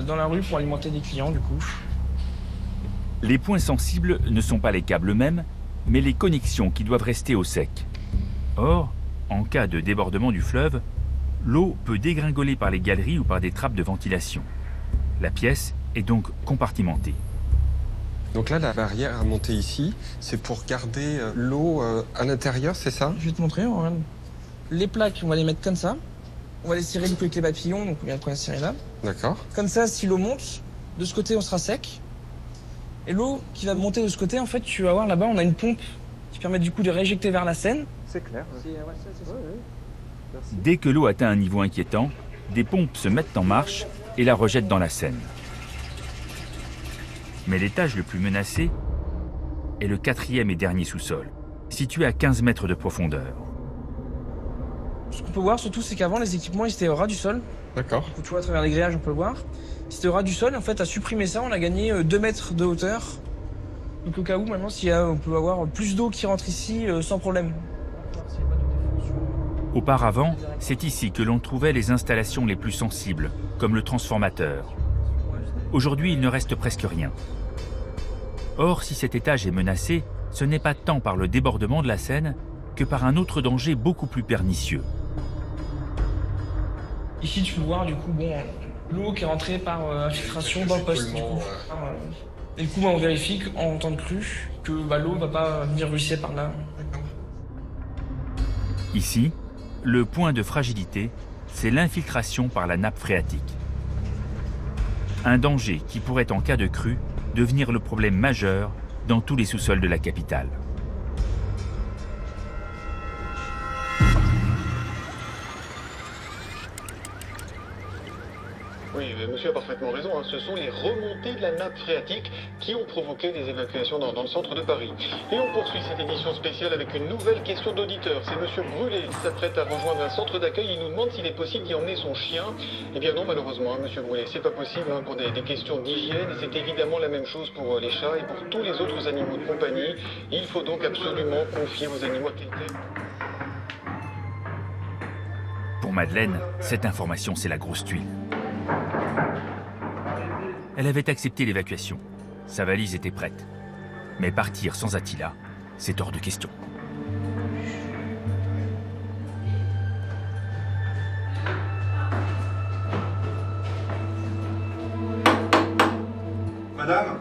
dans la rue pour alimenter des clients du coup. Les points sensibles ne sont pas les câbles eux-mêmes, mais les connexions qui doivent rester au sec. Or, en cas de débordement du fleuve, l'eau peut dégringoler par les galeries ou par des trappes de ventilation. La pièce est donc compartimentée. Donc là, la barrière à monter ici, c'est pour garder l'eau à l'intérieur, c'est ça? Je vais te montrer, regarde. Les plaques, on va les mettre comme ça. On va les serrer du coup avec les papillons, donc on vient de les serrer là. D'accord. Comme ça, si l'eau monte, de ce côté, on sera sec. Et l'eau qui va monter de ce côté, en fait, tu vas voir là-bas, on a une pompe qui permet du coup de réinjecter vers la Seine. C'est clair. Dès que l'eau atteint un niveau inquiétant, des pompes se mettent en marche et la rejettent dans la Seine. Mais l'étage le plus menacé est le 4e et dernier sous-sol, situé à 15 mètres de profondeur. Ce qu'on peut voir surtout, c'est qu'avant, les équipements ils étaient au ras du sol. D'accord. Tu vois, à travers les grillages, on peut le voir. C'était au ras du sol, et en fait, à supprimer ça, on a gagné 2 mètres de hauteur. Donc au cas où, maintenant, on peut avoir plus d'eau qui rentre ici sans problème. Auparavant, c'est ici que l'on trouvait les installations les plus sensibles, comme le transformateur. Aujourd'hui, il ne reste presque rien. Or, si cet étage est menacé, ce n'est pas tant par le débordement de la Seine que par un autre danger beaucoup plus pernicieux. Ici, tu peux voir, du coup, bon, l'eau qui est rentrée par infiltration dans le poste. Du coup. Et du coup, on vérifie qu'en temps de crue, que l'eau ne va pas venir ruisseler par là. Ici, le point de fragilité, c'est l'infiltration par la nappe phréatique. Un danger qui pourrait, en cas de crue, devenir le problème majeur dans tous les sous-sols de la capitale. Oui, monsieur a parfaitement raison. Hein. Ce sont les remontées de la nappe phréatique qui ont provoqué des évacuations dans le centre de Paris. Et on poursuit cette édition spéciale avec une nouvelle question d'auditeur. C'est monsieur Brûlé qui s'apprête à rejoindre un centre d'accueil. Il nous demande s'il est possible d'y emmener son chien. Eh bien non, malheureusement, hein, monsieur Brûlé, c'est pas possible hein, pour des questions d'hygiène. Et c'est évidemment la même chose pour les chats et pour tous les autres animaux de compagnie. Il faut donc absolument confier vos animaux à quelqu'un. Pour Madeleine, cette information, c'est la grosse tuile. Elle avait accepté l'évacuation. Sa valise était prête. Mais partir sans Attila, c'est hors de question. Madame?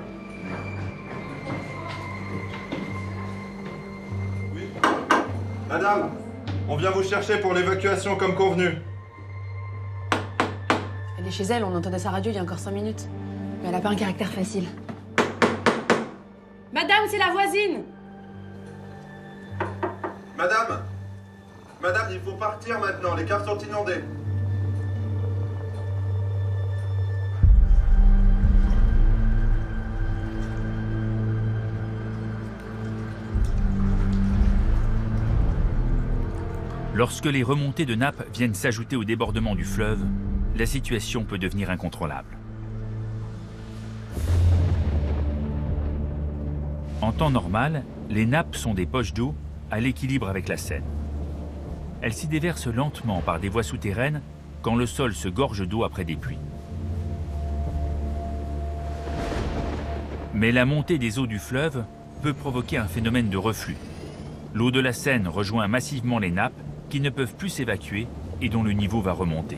Oui? Madame, on vient vous chercher pour l'évacuation comme convenu. Elle est chez elle, on entendait sa radio il y a encore 5 minutes. Mais elle a pas un caractère facile. Madame, c'est la voisine! Madame? Madame, il faut partir maintenant, les caves sont inondées. Lorsque les remontées de nappes viennent s'ajouter au débordement du fleuve, la situation peut devenir incontrôlable. En temps normal, les nappes sont des poches d'eau à l'équilibre avec la Seine. Elles s'y déversent lentement par des voies souterraines quand le sol se gorge d'eau après des pluies. Mais la montée des eaux du fleuve peut provoquer un phénomène de reflux. L'eau de la Seine rejoint massivement les nappes qui ne peuvent plus s'évacuer et dont le niveau va remonter.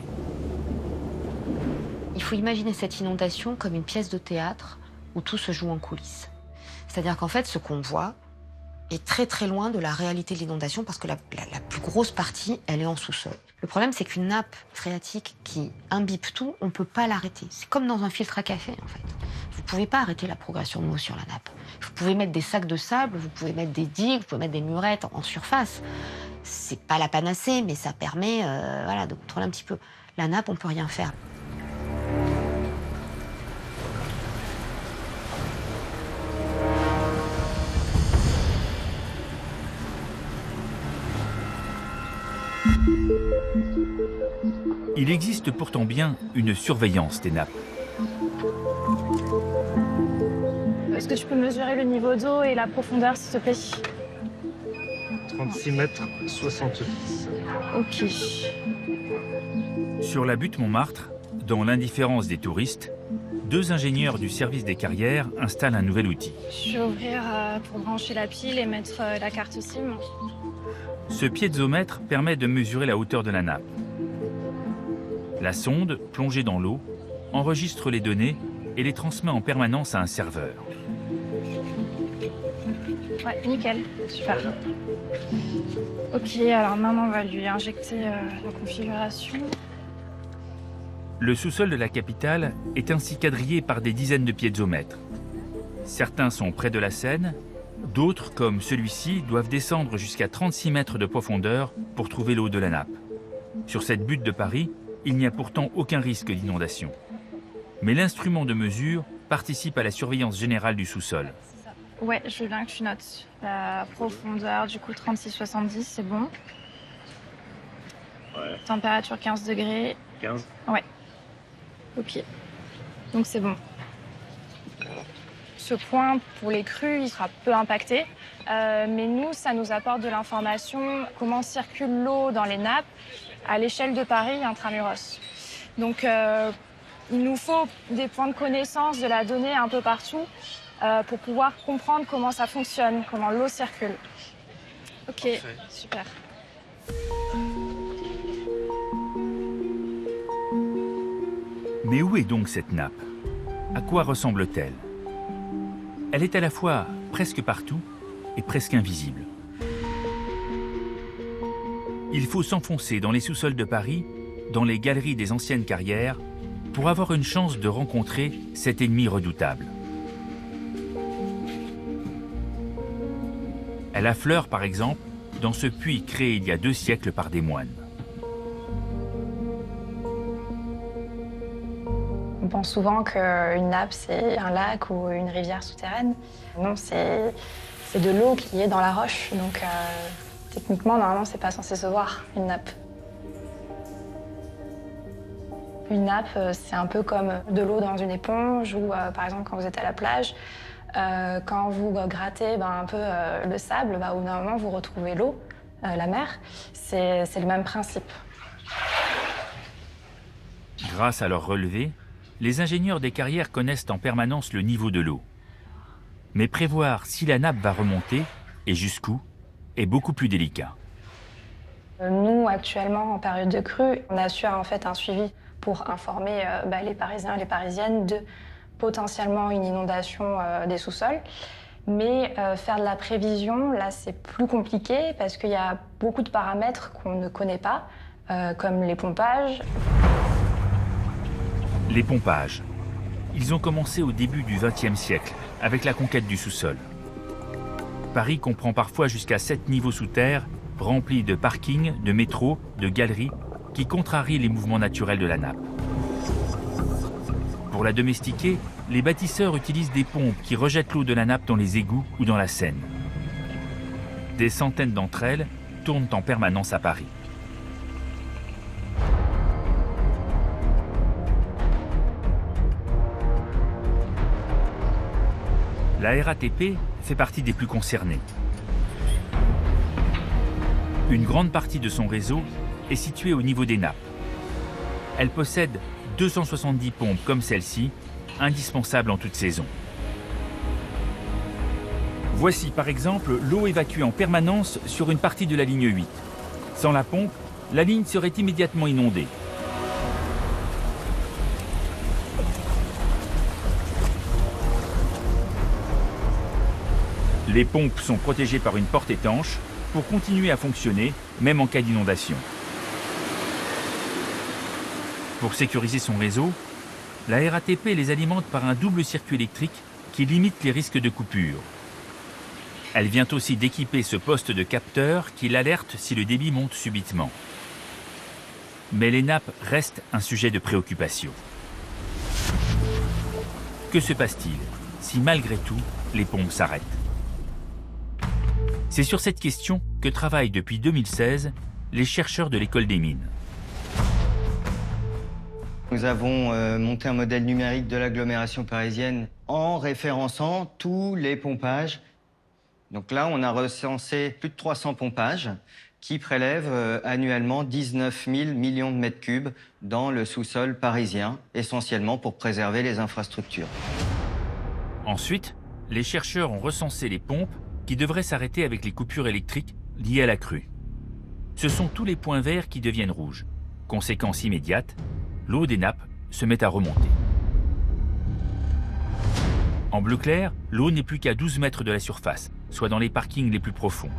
Il faut imaginer cette inondation comme une pièce de théâtre où tout se joue en coulisses. C'est-à-dire qu'en fait, ce qu'on voit est très très loin de la réalité de l'inondation parce que la plus grosse partie, elle est en sous-sol. Le problème, c'est qu'une nappe phréatique qui imbibe tout, on ne peut pas l'arrêter. C'est comme dans un filtre à café, en fait. Vous ne pouvez pas arrêter la progression de l'eau sur la nappe. Vous pouvez mettre des sacs de sable, vous pouvez mettre des digues, vous pouvez mettre des murettes en surface. C'est pas la panacée, mais ça permet de contrôler un petit peu. La nappe, on ne peut rien faire. Il existe pourtant bien une surveillance des nappes. Est-ce que tu peux mesurer le niveau d'eau et la profondeur, s'il te plaît? 36 mètres 70. Ok. Sur la butte Montmartre, dans l'indifférence des touristes, 2 ingénieurs du service des carrières installent un nouvel outil. Je vais ouvrir pour brancher la pile et mettre la carte SIM. Ce piézomètre permet de mesurer la hauteur de la nappe. La sonde, plongée dans l'eau, enregistre les données et les transmet en permanence à un serveur. Ouais, nickel, super. Ok, alors maintenant on va lui injecter la configuration. Le sous-sol de la capitale est ainsi quadrillé par des dizaines de piézomètres. Certains sont près de la Seine, d'autres, comme celui-ci, doivent descendre jusqu'à 36 mètres de profondeur pour trouver l'eau de la nappe. Sur cette butte de Paris, il n'y a pourtant aucun risque d'inondation. Mais l'instrument de mesure participe à la surveillance générale du sous-sol. Ouais, je veux bien que tu notes la profondeur, du coup 36,70, c'est bon. Ouais. Température 15 degrés. 15? Ouais. Ok. Donc c'est bon. Ce point, pour les crues, il sera peu impacté. Mais nous, ça nous apporte de l'information, comment circule l'eau dans les nappes à l'échelle de Paris intramuros. Donc il nous faut des points de connaissance de la donnée un peu partout pour pouvoir comprendre comment ça fonctionne, comment l'eau circule. Ok, parfait. Super. Mais où est donc cette nappe? À quoi ressemble-t-elle? Elle est à la fois presque partout et presque invisible. Il faut s'enfoncer dans les sous-sols de Paris, dans les galeries des anciennes carrières, pour avoir une chance de rencontrer cet ennemi redoutable. Elle affleure, par exemple, dans ce puits créé il y a 2 siècles par des moines. On pense souvent qu'une nappe, c'est un lac ou une rivière souterraine. Non, c'est de l'eau qui est dans la roche. Donc, techniquement, normalement, c'est pas censé se voir, une nappe. Une nappe, c'est un peu comme de l'eau dans une éponge ou, par exemple, quand vous êtes à la plage, quand vous grattez un peu le sable, au bout d'un moment, vous retrouvez l'eau, la mer. C'est le même principe. Grâce à leur relevé, les ingénieurs des carrières connaissent en permanence le niveau de l'eau. Mais prévoir si la nappe va remonter et jusqu'où est beaucoup plus délicat. Nous, actuellement, en période de crue, on assure en fait un suivi pour informer les Parisiens et les Parisiennes de potentiellement une inondation des sous-sols. Mais faire de la prévision, là, c'est plus compliqué parce qu'il y a beaucoup de paramètres qu'on ne connaît pas, comme les pompages. Les pompages. Ils ont commencé au début du XXe siècle, avec la conquête du sous-sol. Paris comprend parfois jusqu'à 7 niveaux sous terre, remplis de parkings, de métros, de galeries, qui contrarient les mouvements naturels de la nappe. Pour la domestiquer, les bâtisseurs utilisent des pompes qui rejettent l'eau de la nappe dans les égouts ou dans la Seine. Des centaines d'entre elles tournent en permanence à Paris. La RATP fait partie des plus concernés. Une grande partie de son réseau est située au niveau des nappes. Elle possède 270 pompes comme celle-ci, indispensables en toute saison. Voici par exemple l'eau évacuée en permanence sur une partie de la ligne 8. Sans la pompe, la ligne serait immédiatement inondée. Les pompes sont protégées par une porte étanche pour continuer à fonctionner, même en cas d'inondation. Pour sécuriser son réseau, la RATP les alimente par un double circuit électrique qui limite les risques de coupure. Elle vient aussi d'équiper ce poste de capteur qui l'alerte si le débit monte subitement. Mais les nappes restent un sujet de préoccupation. Que se passe-t-il si malgré tout les pompes s'arrêtent ? C'est sur cette question que travaillent depuis 2016 les chercheurs de l'École des Mines. Nous avons monté un modèle numérique de l'agglomération parisienne en référençant tous les pompages. Donc là, on a recensé plus de 300 pompages qui prélèvent annuellement 19 000 millions de mètres cubes dans le sous-sol parisien, essentiellement pour préserver les infrastructures. Ensuite, les chercheurs ont recensé les pompes qui devraient s'arrêter avec les coupures électriques liées à la crue. Ce sont tous les points verts qui deviennent rouges. Conséquence immédiate, l'eau des nappes se met à remonter. En bleu clair, l'eau n'est plus qu'à 12 mètres de la surface, soit dans les parkings les plus profonds.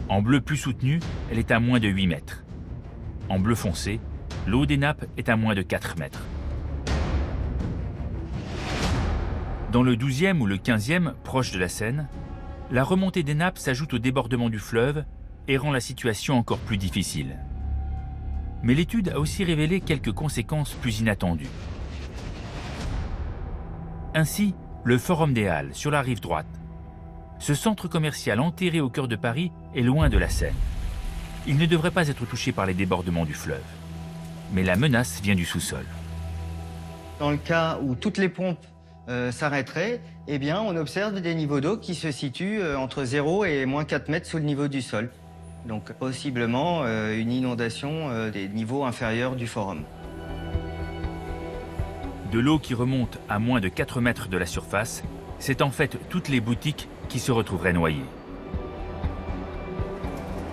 En bleu plus soutenu, elle est à moins de 8 mètres. En bleu foncé, l'eau des nappes est à moins de 4 mètres. Dans le 12e ou le 15e, proche de la Seine, la remontée des nappes s'ajoute au débordement du fleuve et rend la situation encore plus difficile. Mais l'étude a aussi révélé quelques conséquences plus inattendues. Ainsi, le Forum des Halles, sur la rive droite. Ce centre commercial enterré au cœur de Paris est loin de la Seine. Il ne devrait pas être touché par les débordements du fleuve. Mais la menace vient du sous-sol. Dans le cas où toutes les pompes s'arrêteraient, eh bien, on observe des niveaux d'eau qui se situent entre 0 et moins 4 mètres sous le niveau du sol. Donc possiblement une inondation des niveaux inférieurs du forum. De l'eau qui remonte à moins de 4 mètres de la surface, c'est en fait toutes les boutiques qui se retrouveraient noyées.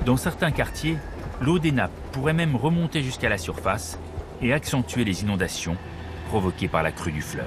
Dans certains quartiers, l'eau des nappes pourrait même remonter jusqu'à la surface et accentuer les inondations provoquées par la crue du fleuve.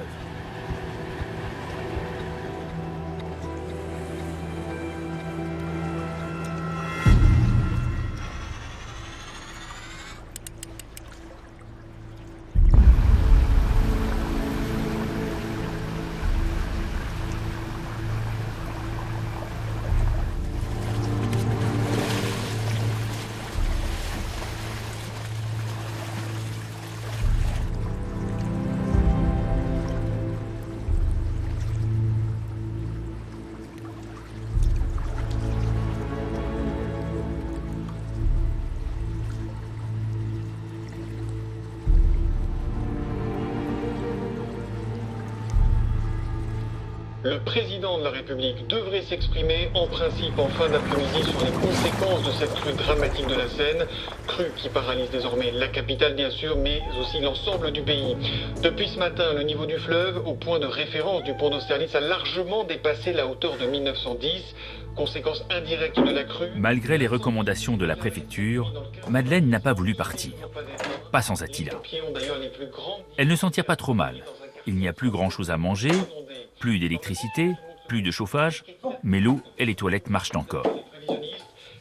Le président de la République devrait s'exprimer en principe en fin d'après-midi sur les conséquences de cette crue dramatique de la Seine, crue qui paralyse désormais la capitale bien sûr, mais aussi l'ensemble du pays. Depuis ce matin, le niveau du fleuve, au point de référence du pont d'Austerlitz, a largement dépassé la hauteur de 1910. Conséquence indirecte de la crue. Malgré les recommandations de la préfecture, Madeleine n'a pas voulu partir. Pas sans Attila. Elle ne s'en tire pas trop mal. Il n'y a plus grand-chose à manger, plus d'électricité, plus de chauffage, mais l'eau et les toilettes marchent encore.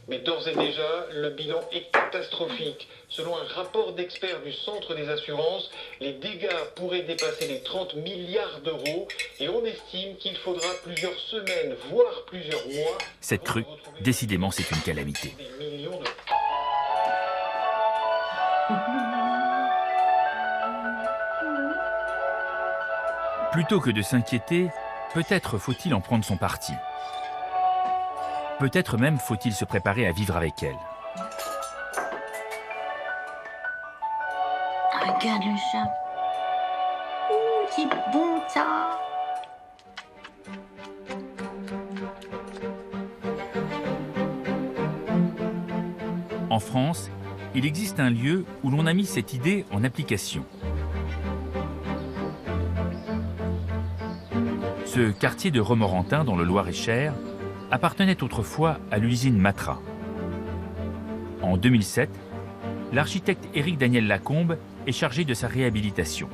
Mais d'ores et déjà, le bilan est catastrophique. Selon un rapport d'experts du Centre des assurances, les dégâts pourraient dépasser les 30 milliards d'euros et on estime qu'il faudra plusieurs semaines, voire plusieurs mois. Cette crue, décidément, c'est une calamité. Plutôt que de s'inquiéter, peut-être faut-il en prendre son parti. Peut-être même faut-il se préparer à vivre avec elle. Regarde le chat. Ouh, c'est bon ça. En France, il existe un lieu où l'on a mis cette idée en application. Ce quartier de Romorantin, dans le Loir-et-Cher, appartenait autrefois à l'usine Matra. En 2007, l'architecte Éric Daniel Lacombe est chargé de sa réhabilitation.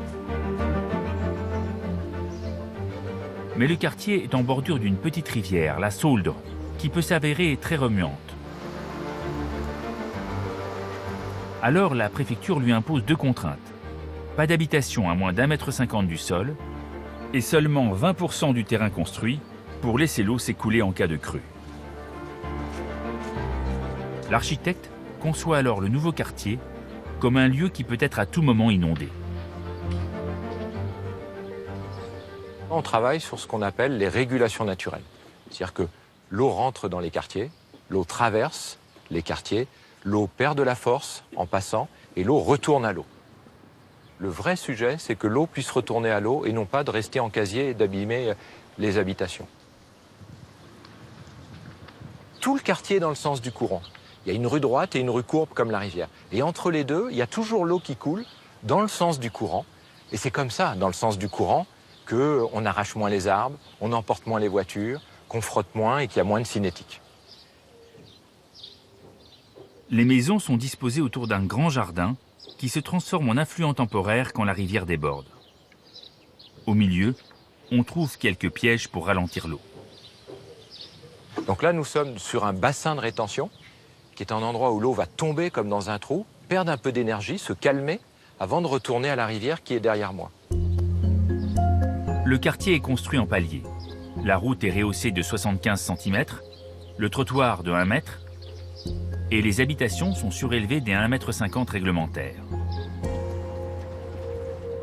Mais le quartier est en bordure d'une petite rivière, la Sauldre, qui peut s'avérer très remuante. Alors la préfecture lui impose 2 contraintes. Pas d'habitation à moins d'1,50 m du sol et seulement 20% du terrain construit pour laisser l'eau s'écouler en cas de crue. L'architecte conçoit alors le nouveau quartier comme un lieu qui peut être à tout moment inondé. On travaille sur ce qu'on appelle les régulations naturelles. C'est-à-dire que l'eau rentre dans les quartiers, l'eau traverse les quartiers, l'eau perd de la force en passant et l'eau retourne à l'eau. Le vrai sujet, c'est que l'eau puisse retourner à l'eau et non pas de rester en casier et d'abîmer les habitations. Tout le quartier est dans le sens du courant. Il y a une rue droite et une rue courbe comme la rivière. Et entre les deux, il y a toujours l'eau qui coule dans le sens du courant. Et c'est comme ça, dans le sens du courant, qu'on arrache moins les arbres, on emporte moins les voitures, qu'on frotte moins et qu'il y a moins de cinétique. Les maisons sont disposées autour d'un grand jardin qui se transforme en affluent temporaire quand la rivière déborde. Au milieu, on trouve quelques pièges pour ralentir l'eau. Donc là, nous sommes sur un bassin de rétention, qui est un endroit où l'eau va tomber comme dans un trou, perdre un peu d'énergie, se calmer, avant de retourner à la rivière qui est derrière moi. Le quartier est construit en paliers. La route est rehaussée de 75 cm, le trottoir de 1 m, et les habitations sont surélevées des 1,50 m réglementaires.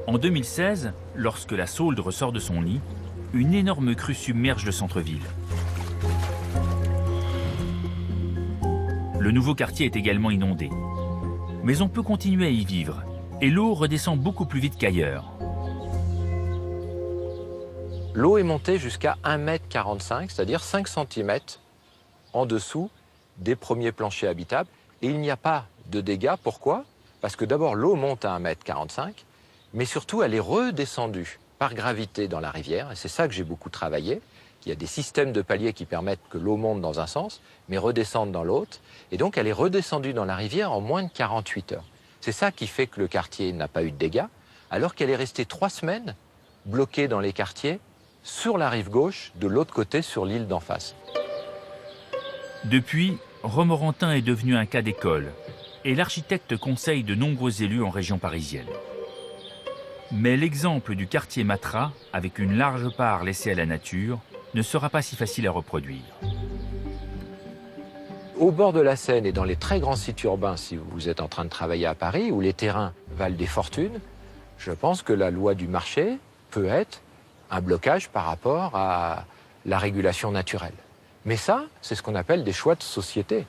En 2016, lorsque la Sauldre sort de son lit, une énorme crue submerge le centre-ville. Le nouveau quartier est également inondé. Mais on peut continuer à y vivre, et l'eau redescend beaucoup plus vite qu'ailleurs. L'eau est montée jusqu'à 1,45 m, c'est-à-dire 5 cm en dessous des premiers planchers habitables. Et il n'y a pas de dégâts. Pourquoi? Parce que d'abord, l'eau monte à 1,45 m, mais surtout, elle est redescendue par gravité dans la rivière. Et c'est ça que j'ai beaucoup travaillé. Il y a des systèmes de paliers qui permettent que l'eau monte dans un sens, mais redescende dans l'autre. Et donc, elle est redescendue dans la rivière en moins de 48 heures. C'est ça qui fait que le quartier n'a pas eu de dégâts, alors qu'elle est restée 3 semaines bloquée dans les quartiers, sur la rive gauche, de l'autre côté, sur l'île d'en face. Depuis, Romorantin est devenu un cas d'école, et l'architecte conseille de nombreux élus en région parisienne. Mais l'exemple du quartier Matra, avec une large part laissée à la nature, ne sera pas si facile à reproduire. Au bord de la Seine et dans les très grands sites urbains, si vous êtes en train de travailler à Paris, où les terrains valent des fortunes, je pense que la loi du marché peut être un blocage par rapport à la régulation naturelle. Mais ça, c'est ce qu'on appelle des choix de société.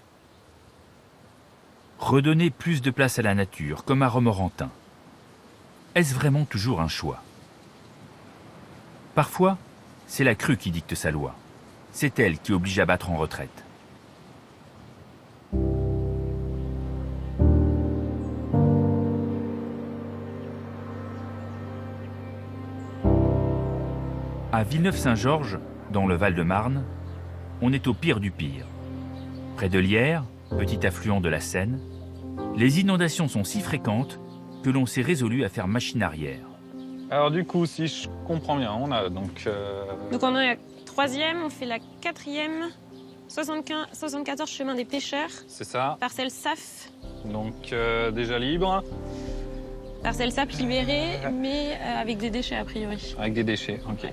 Redonner plus de place à la nature, comme à Romorantin. Est-ce vraiment toujours un choix? Parfois, c'est la crue qui dicte sa loi. C'est elle qui oblige à battre en retraite. À Villeneuve-Saint-Georges, dans le Val-de-Marne, on est au pire du pire. Près de Lierre, petit affluent de la Seine, les inondations sont si fréquentes que l'on s'est résolu à faire machine arrière. Alors du coup, si je comprends bien, on a donc... Donc on est la 3e, on fait la 4e, 74 chemin des pêcheurs. C'est ça. Parcelle SAF. Donc déjà libre. Parcelle SAF libérée, mais avec des déchets a priori. Avec des déchets, ok.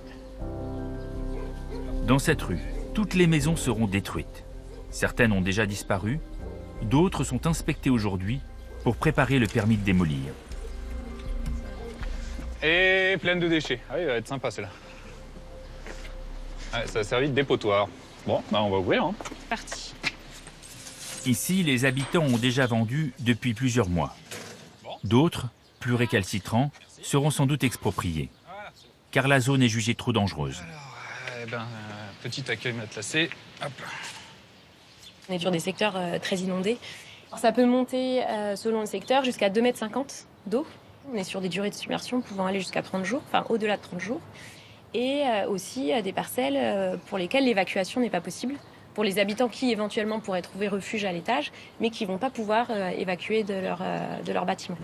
Dans cette rue, toutes les maisons seront détruites. Certaines ont déjà disparu, d'autres sont inspectées aujourd'hui pour préparer le permis de démolir. Et pleine de déchets. Ah oui, elle va être sympa celle-là. Ouais, ça a servi de dépotoir. Bon, bah on va ouvrir. Hein. Parti. Ici, les habitants ont déjà vendu depuis plusieurs mois. D'autres, plus récalcitrants, seront sans doute expropriés, car la zone est jugée trop dangereuse. Alors, petit accueil matelassé. Hop là. On est sur des secteurs très inondés. Alors, ça peut monter, selon le secteur, jusqu'à 2,50 m d'eau. On est sur des durées de submersion pouvant aller jusqu'à 30 jours, enfin au-delà de 30 jours. Et aussi des parcelles pour lesquelles l'évacuation n'est pas possible. Pour les habitants qui éventuellement pourraient trouver refuge à l'étage, mais qui ne vont pas pouvoir évacuer de leur bâtiment.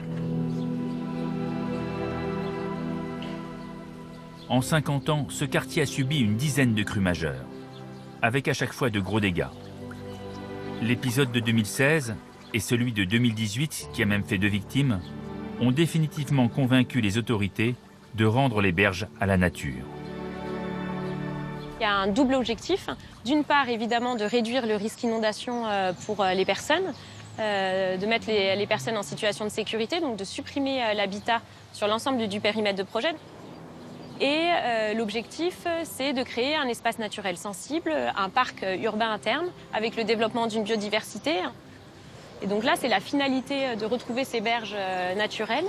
En 50 ans, ce quartier a subi une dizaine de crues majeures, avec à chaque fois de gros dégâts. L'épisode de 2016 et celui de 2018, qui a même fait 2 victimes, ont définitivement convaincu les autorités de rendre les berges à la nature. Il y a un double objectif. D'une part, évidemment, de réduire le risque inondation pour les personnes, de mettre les personnes en situation de sécurité, donc de supprimer l'habitat sur l'ensemble du périmètre de projet. Et l'objectif, c'est de créer un espace naturel sensible, un parc urbain à terme, avec le développement d'une biodiversité. Et donc là, c'est la finalité de retrouver ces berges naturelles.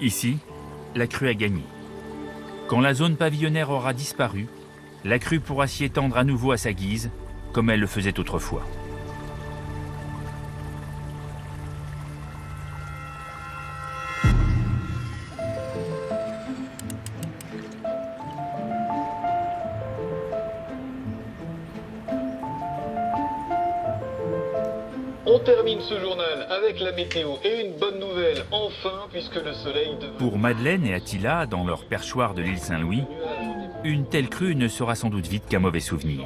Ici, la crue a gagné. Quand la zone pavillonnaire aura disparu, la crue pourra s'y étendre à nouveau à sa guise, comme elle le faisait autrefois. On termine ce journal avec la météo et une bonne nouvelle, enfin, puisque le soleil devrait... Pour Madeleine et Attila, dans leur perchoir de l'île Saint-Louis, une telle crue ne sera sans doute vite qu'un mauvais souvenir.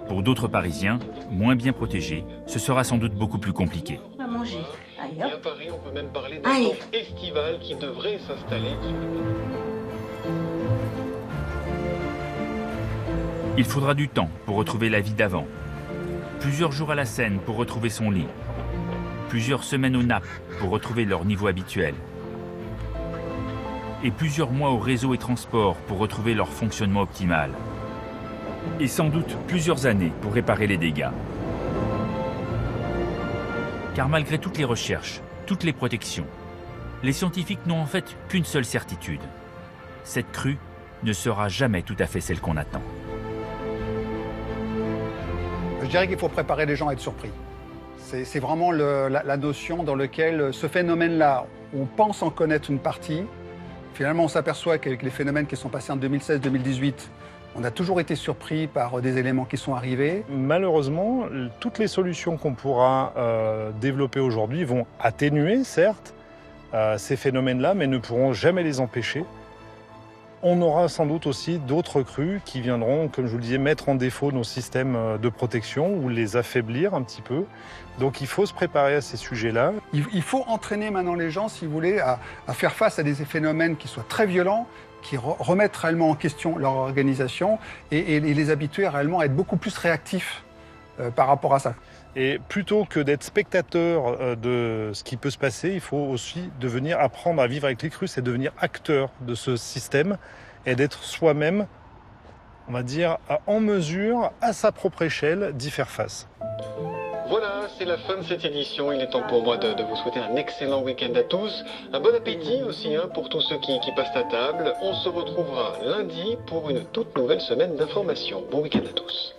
Pour d'autres Parisiens, moins bien protégés, ce sera sans doute beaucoup plus compliqué. On va manger. Et à Paris, on peut même parler d'un temps estival qui devrait s'installer. Il faudra du temps pour retrouver la vie d'avant. Plusieurs jours à la Seine pour retrouver son lit. Plusieurs semaines aux nappes pour retrouver leur niveau habituel. Et plusieurs mois au réseau et transport pour retrouver leur fonctionnement optimal. Et sans doute plusieurs années pour réparer les dégâts. Car malgré toutes les recherches, toutes les protections, les scientifiques n'ont en fait qu'une seule certitude. Cette crue ne sera jamais tout à fait celle qu'on attend. Je dirais qu'il faut préparer les gens à être surpris. C'est vraiment la notion dans laquelle ce phénomène-là, on pense en connaître une partie. Finalement, on s'aperçoit qu'avec les phénomènes qui sont passés en 2016-2018, on a toujours été surpris par des éléments qui sont arrivés. Malheureusement, toutes les solutions qu'on pourra développer aujourd'hui vont atténuer, certes, ces phénomènes-là, mais ne pourront jamais les empêcher. On aura sans doute aussi d'autres crues qui viendront, comme je vous le disais, mettre en défaut nos systèmes de protection ou les affaiblir un petit peu. Donc il faut se préparer à ces sujets-là. Il faut entraîner maintenant les gens, si vous voulez, à faire face à des phénomènes qui soient très violents, qui remettent réellement en question leur organisation et les habituer réellement à être beaucoup plus réactifs par rapport à ça. Et plutôt que d'être spectateur de ce qui peut se passer, il faut aussi apprendre à vivre avec les crues, c'est devenir acteur de ce système et d'être soi-même, on va dire, en mesure, à sa propre échelle, d'y faire face. Voilà, c'est la fin de cette édition. Il est temps pour moi de vous souhaiter un excellent week-end à tous. Un bon appétit aussi pour tous ceux qui passent à table. On se retrouvera lundi pour une toute nouvelle semaine d'information. Bon week-end à tous.